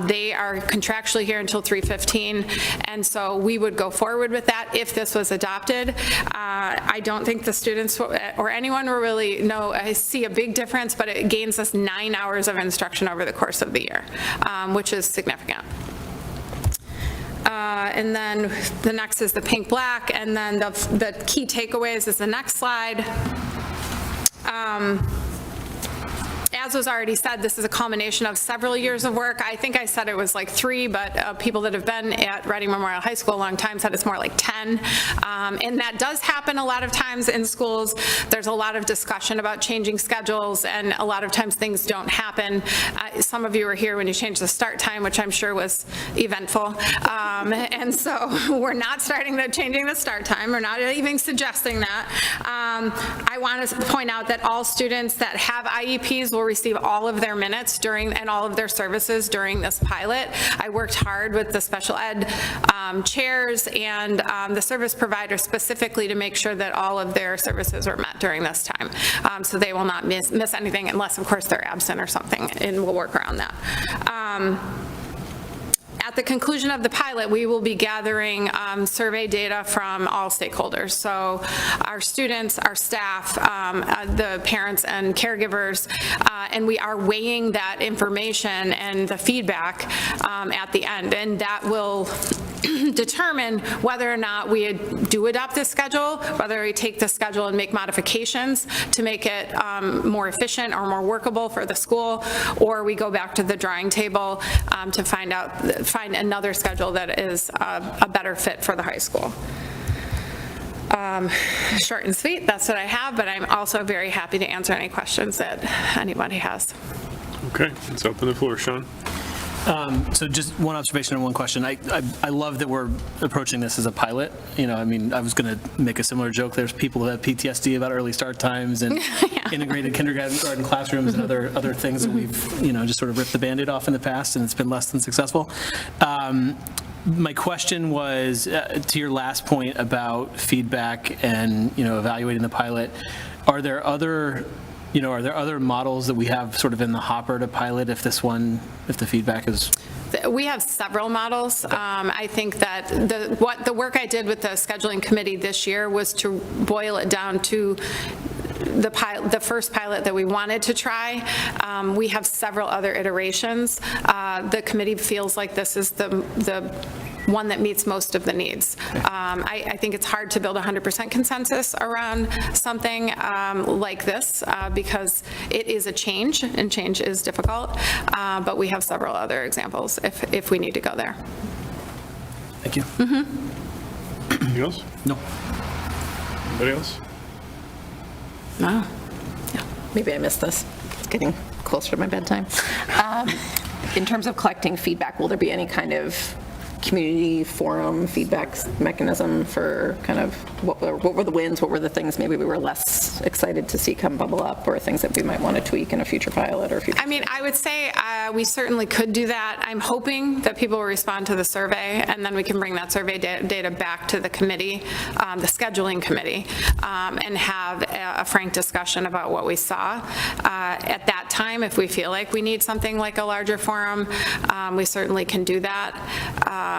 They are contractually here until 3:15, and so we would go forward with that if this was adopted. I don't think the students or anyone will really see a big difference, but it gains us 9 hours of instruction over the course of the year, which is significant. And then the next is the pink black, and then the key takeaways is the next slide. As was already said, this is a culmination of several years of work. I think I said it was like 3, but people that have been at Reading Memorial High School a long time said it's more like 10. And that does happen a lot of times in schools. There's a lot of discussion about changing schedules, and a lot of times things don't happen. Some of you were here when you changed the start time, which I'm sure was eventful. And so we're not changing the start time. We're not even suggesting that. I want to point out that all students that have IEPs will receive all of their minutes and all of their services during this pilot. I worked hard with the special ed chairs and the service providers specifically to make sure that all of their services were met during this time. So they will not miss anything unless, of course, they're absent or something, and we'll work around that. At the conclusion of the pilot, we will be gathering survey data from all stakeholders. So our students, our staff, the parents and caregivers, and we are weighing that information and the feedback at the end. And that will determine whether or not we do adopt this schedule, whether we take the schedule and make modifications to make it more efficient or more workable for the school, or we go back to the drawing table to find another schedule that is a better fit for the high school. Short and sweet, that's what I have, but I'm also very happy to answer any questions that anybody has. Okay, let's open the floor, Sean. So just one observation and one question. I love that we're approaching this as a pilot. I was going to make a similar joke. There's people who have PTSD about early start times and integrated kindergarten classrooms and other things that we've, just sort of ripped the Band-Aid off in the past, and it's been less than successful. My question was to your last point about feedback and, evaluating the pilot. Are there other models that we have sort of in the hopper to pilot if the feedback is We have several models. I think that the work I did with the scheduling committee this year was to boil it down to the first pilot that we wanted to try. We have several other iterations. The committee feels like this is the one that meets most of the needs. I think it's hard to build 100% consensus around something like this because it is a change, and change is difficult, but we have several other examples if we need to go there. Thank you. Anything else? No. Anybody else? No. Maybe I missed this. It's getting closer to my bedtime. In terms of collecting feedback, will there be any kind of community forum feedback mechanism for kind of what were the wins, what were the things maybe we were less excited to see come bubble up, or things that we might want to tweak in a future pilot or future? I mean, I would say we certainly could do that. I'm hoping that people will respond to the survey, and then we can bring that survey data back to the committee, the scheduling committee, and have a frank discussion about what we saw. At that time, if we feel like we need something like a larger forum, we certainly can do that.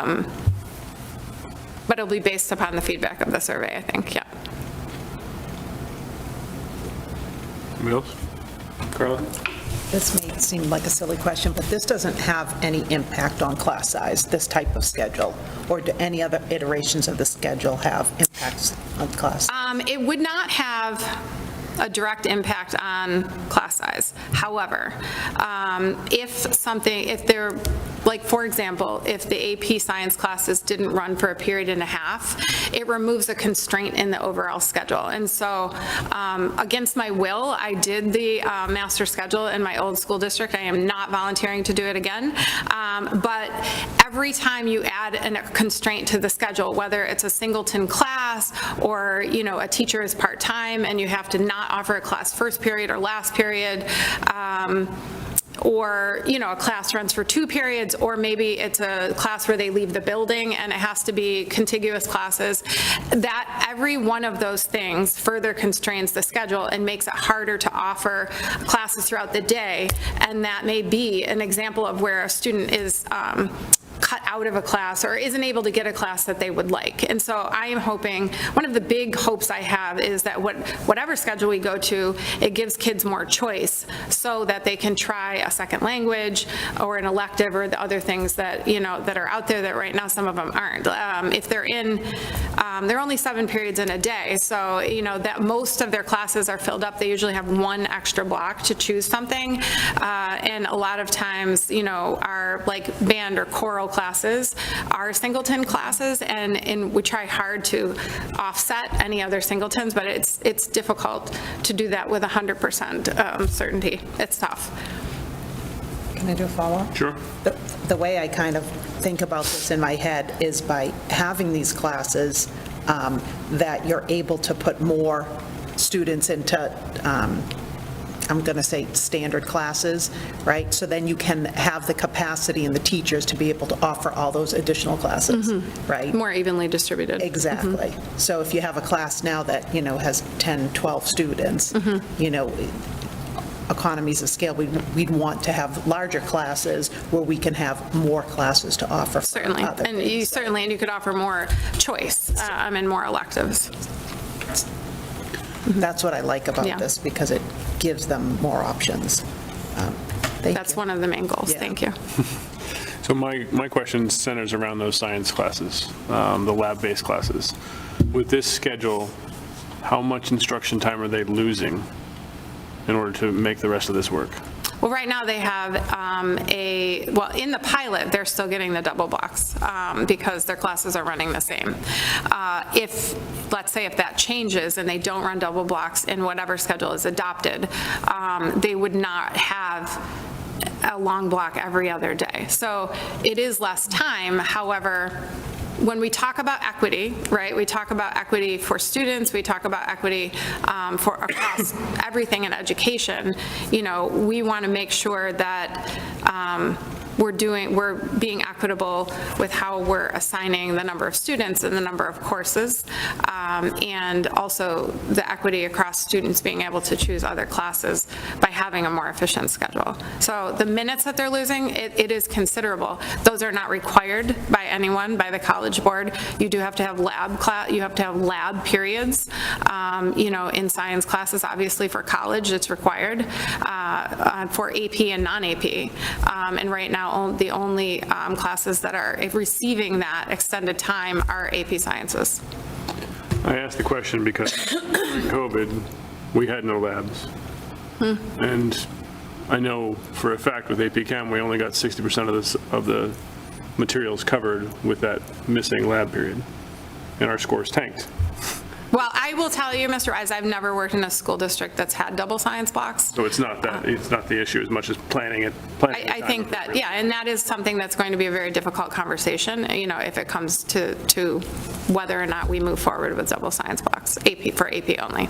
But it'll be based upon the feedback of the survey, I think, yeah. Anybody else? Carla? This may seem like a silly question, but this doesn't have any impact on class size, this type of schedule, or do any other iterations of the schedule have impacts on class? It would not have a direct impact on class size. However, if they're, like, for example, if the AP science classes didn't run for a period and a half, it removes a constraint in the overall schedule. And so against my will, I did the master schedule in my old school district. I am not volunteering to do it again. But every time you add a constraint to the schedule, whether it's a singleton class or, you know, a teacher is part-time and you have to not offer a class first period or last period, or, you know, a class runs for 2 periods, or maybe it's a class where they leave the building and it has to be contiguous classes, that every one of those things further constrains the schedule and makes it harder to offer classes throughout the day. And that may be an example of where a student is cut out of a class or isn't able to get a class that they would like. And so I am hoping, one of the big hopes I have is that whatever schedule we go to, it gives kids more choice so that they can try a second language or an elective or the other things that, you know, that are out there that right now some of them aren't. If they're in, they're only 7 periods in a day, so, you know, that most of their classes are filled up. They usually have 1 extra block to choose something. And a lot of times, you know, our like band or choral classes are singleton classes, and we try hard to offset any other singletons, but it's difficult to do that with 100% certainty. It's tough. Can I do a follow-up? Sure. The way I kind of think about this in my head is by having these classes that you're able to put more students into I'm going to say standard classes, right? So then you can have the capacity and the teachers to be able to offer all those additional classes, right? More evenly distributed. Exactly. So if you have a class now that, you know, has 10, 12 students, you know, economies of scale, we'd want to have larger classes where we can have more classes to offer. Certainly, and you could offer more choice and more electives. That's what I like about this, because it gives them more options. That's one of the main goals. Thank you. So my question centers around those science classes, the lab-based classes. With this schedule, how much instruction time are they losing in order to make the rest of this work? Well, right now they have in the pilot, they're still getting the double blocks because their classes are running the same. Let's say if that changes and they don't run double blocks in whatever schedule is adopted, they would not have a long block every other day. So it is less time. However, when we talk about equity, right, we talk about equity for students, we talk about equity for across everything in education, you know, we want to make sure that we're being equitable with how we're assigning the number of students and the number of courses, and also the equity across students being able to choose other classes by having a more efficient schedule. So the minutes that they're losing, it is considerable. Those are not required by anyone, by the College Board. You do have to have lab periods, in science classes. Obviously for college, it's required for AP and non-AP. And right now, the only classes that are receiving that extended time are AP Sciences. I asked the question because during COVID, we had no labs. And I know for a fact with AP Chem, we only got 60% of the materials covered with that missing lab period, and our scores tanked. Well, I will tell you, Mr. Wise, I've never worked in a school district that's had double science blocks. So it's not the issue as much as planning it. I think that, yeah, and that is something that's going to be a very difficult conversation, if it comes to whether or not we move forward with double science blocks, for AP only.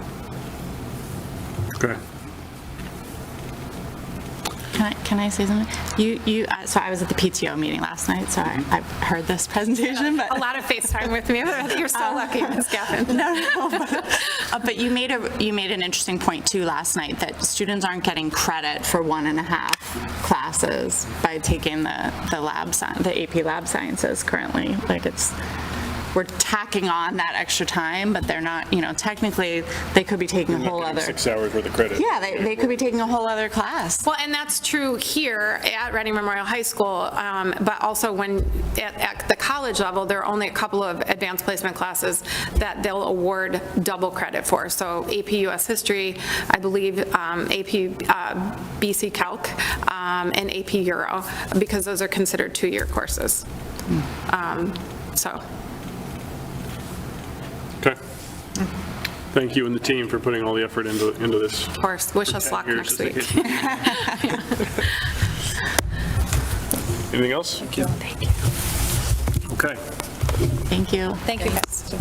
Okay. Can I say something? So I was at the PTO meeting last night, so I've heard this presentation, but. A lot of FaceTime with me. You're so lucky, Ms. Gaffin. No, but you made an interesting point too last night, that students aren't getting credit for 1.5 classes by taking the AP Lab Sciences currently. Like we're tacking on that extra time, but they're not, technically, they could be taking a whole other. 6 hours worth of credit. Yeah, they could be taking a whole other class. Well, and that's true here at Reading Memorial High School, but also when at the college level, there are only a couple of advanced placement classes that they'll award double credit for. So AP US History, I believe, AP BC Calc, and AP Euro, because those are considered 2-year courses. Okay. Thank you and the team for putting all the effort into this. Of course, wish us luck next week. Anything else? Thank you. Okay. Thank you. Thank you, guys.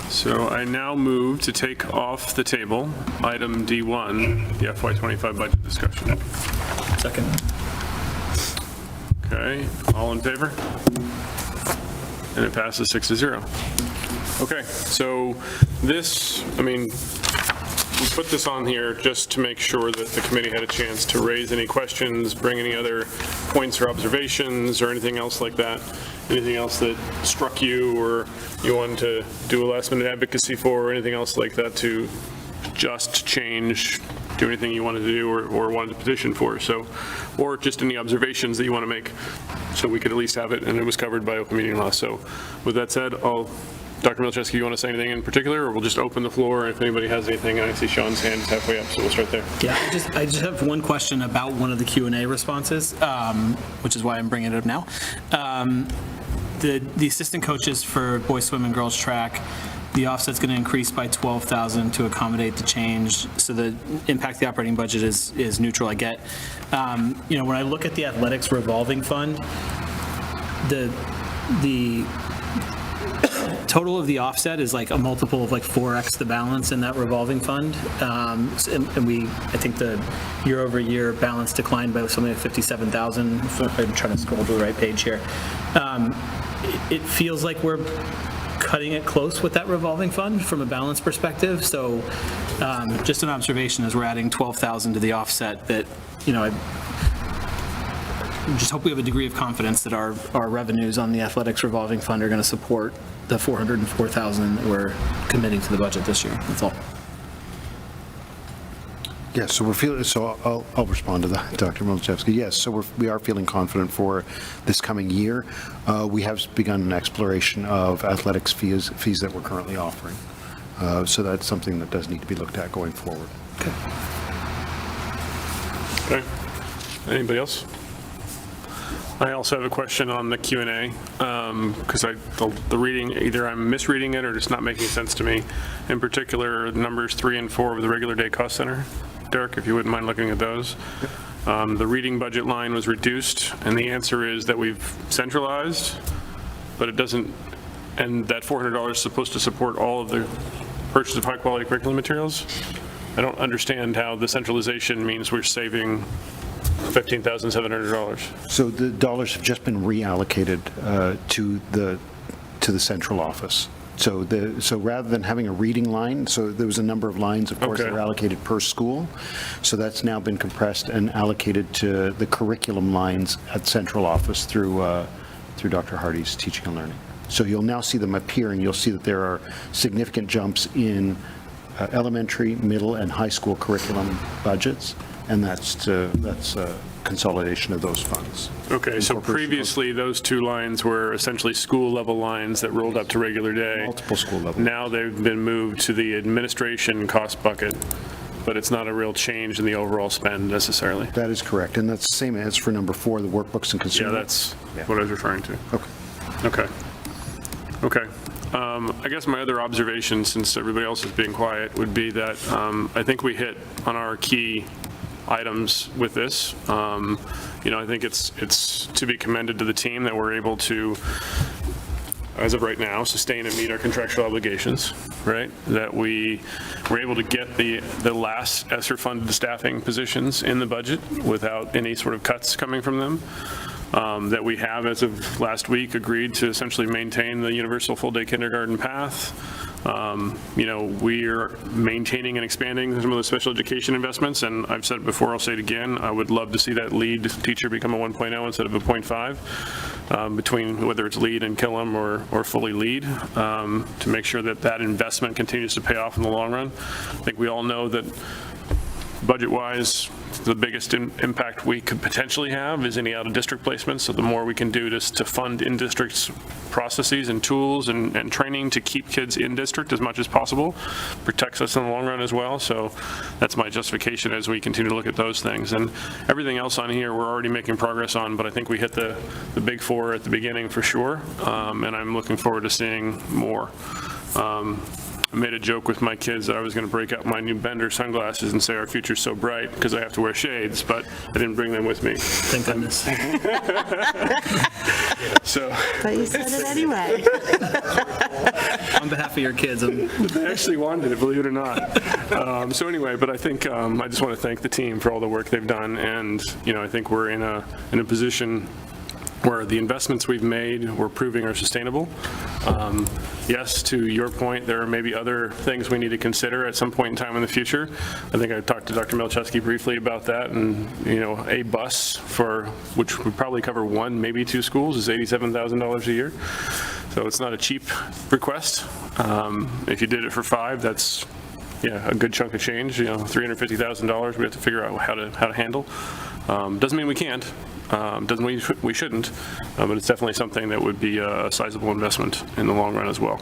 So I now move to take off the table item D1, the FY25 budget discussion. Second. Okay, all in favor? And it passes 6-0. Okay, so this, we put this on here just to make sure that the committee had a chance to raise any questions, bring any other points or observations or anything else like that. Anything else that struck you or you wanted to do a last minute advocacy for, or anything else like that to just change, do anything you wanted to do or wanted to petition for. So, or just any observations that you want to make, so we could at least have it and it was covered by open meeting law. So with that said, Dr. Milczewski, you want to say anything in particular, or we'll just open the floor if anybody has anything? I see Sean's hand is halfway up, so we'll start there. Yeah, I just have one question about one of the Q&A responses, which is why I'm bringing it up now. The assistant coaches for boys swim and girls track, the offset's going to increase by $12,000 to accommodate the change, so the impact of the operating budget is neutral, I get. When I look at the athletics revolving fund, the total of the offset is like a multiple of like 4x the balance in that revolving fund. And I think the year-over-year balance declined by something like 57,000. I'm trying to scroll to the right page here. It feels like we're cutting it close with that revolving fund from a balance perspective. So just an observation as we're adding 12,000 to the offset that, I just hope we have a degree of confidence that our revenues on the athletics revolving fund are going to support the 404,000 that we're committing to the budget this year. That's all. Yes, so I'll respond to that, Dr. Milczewski. Yes, so we are feeling confident for this coming year. We have begun an exploration of athletics fees that we're currently offering. So that's something that does need to be looked at going forward. Okay. Anybody else? I also have a question on the Q&A, because the reading, either I'm misreading it or just not making sense to me. In particular, numbers 3 and 4 of the regular day cost center. Derek, if you wouldn't mind looking at those. The reading budget line was reduced, and the answer is that we've centralized, but it doesn't, and that $400 is supposed to support all of the purchase of high-quality curriculum materials. I don't understand how the centralization means we're saving $15,700. So the dollars have just been reallocated to the central office. So rather than having a reading line, so there was a number of lines, of course, that were allocated per school. So that's now been compressed and allocated to the curriculum lines at central office through Dr. Hardy's teaching and learning. So you'll now see them appearing. You'll see that there are significant jumps in elementary, middle, and high school curriculum budgets, and that's a consolidation of those funds. Okay, so previously, those two lines were essentially school-level lines that rolled up to regular day. Multiple school level. Now they've been moved to the administration cost bucket, but it's not a real change in the overall spend necessarily. That is correct, and that's the same as for number 4, the workbooks and consumer. Yeah, that's what I was referring to. Okay. I guess my other observation, since everybody else is being quiet, would be that I think we hit on our key items with this. I think it's to be commended to the team that we're able to, as of right now, sustain and meet our contractual obligations, right? That we were able to get the last ESSER-funded staffing positions in the budget without any sort of cuts coming from them. That we have, as of last week, agreed to essentially maintain the universal full-day kindergarten path. We are maintaining and expanding some of the special education investments, and I've said it before, I'll say it again, I would love to see that lead teacher become a 1.0 instead of a 0.5, between whether it's lead and Killam or fully lead, to make sure that investment continues to pay off in the long run. I think we all know that budget-wise, the biggest impact we could potentially have is any out-of-district placements. So the more we can do to fund in-district processes and tools and training to keep kids in district as much as possible protects us in the long run as well. So that's my justification as we continue to look at those things. And everything else on here we're already making progress on, but I think we hit the big 4 at the beginning for sure. And I'm looking forward to seeing more. I made a joke with my kids that I was going to break out my new Bender sunglasses and say our future's so bright because I have to wear shades, but I didn't bring them with me. Thank goodness. So. But you said it anyway. On behalf of your kids, They actually wanted it, believe it or not. So anyway, but I think I just want to thank the team for all the work they've done, and I think we're in a position where the investments we've made, we're proving are sustainable. Yes, to your point, there are maybe other things we need to consider at some point in time in the future. I think I talked to Dr. Melchewski briefly about that, and a bus which would probably cover 1, maybe 2 schools is $87,000 a year. So it's not a cheap request. If you did it for 5, that's a good chunk of change. $350,000 we have to figure out how to handle. Doesn't mean we can't. Doesn't mean we shouldn't, but it's definitely something that would be a sizable investment in the long run as well.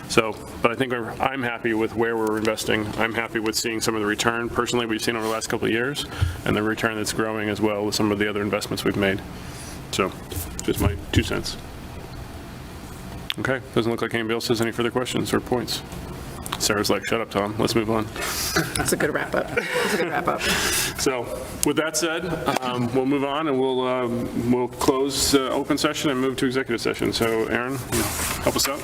So, but I think I'm happy with where we're investing. I'm happy with seeing some of the return personally we've seen over the last couple of years, and the return that's growing as well with some of the other investments we've made. So, just my 2 cents. Okay, doesn't look like anybody else has any further questions or points. Sarah's like, shut up, Tom. Let's move on. That's a good wrap up. So with that said, we'll move on and we'll close open session and move to executive session. So Aaron, help us out.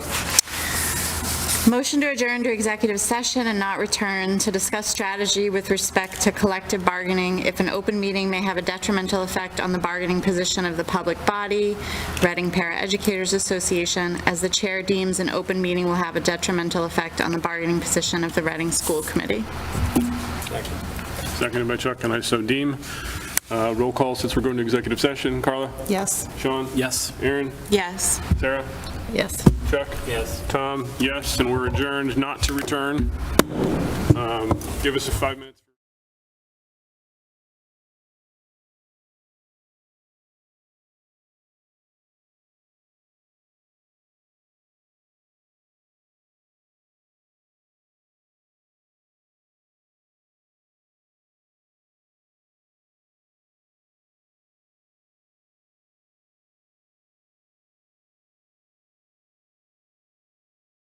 Motion to adjourn to executive session and not return to discuss strategy with respect to collective bargaining if an open meeting may have a detrimental effect on the bargaining position of the public body, Reading Para-Educators Association, as the chair deems an open meeting will have a detrimental effect on the bargaining position of the Reading School Committee. Seconded by Chuck, and I so deem. Roll call since we're going to executive session. Carla? Yes. Sean? Yes. Aaron? Yes. Sarah? Yes. Chuck? Yes. Tom? Yes, and we're adjourned not to return. Give us a 5 minutes.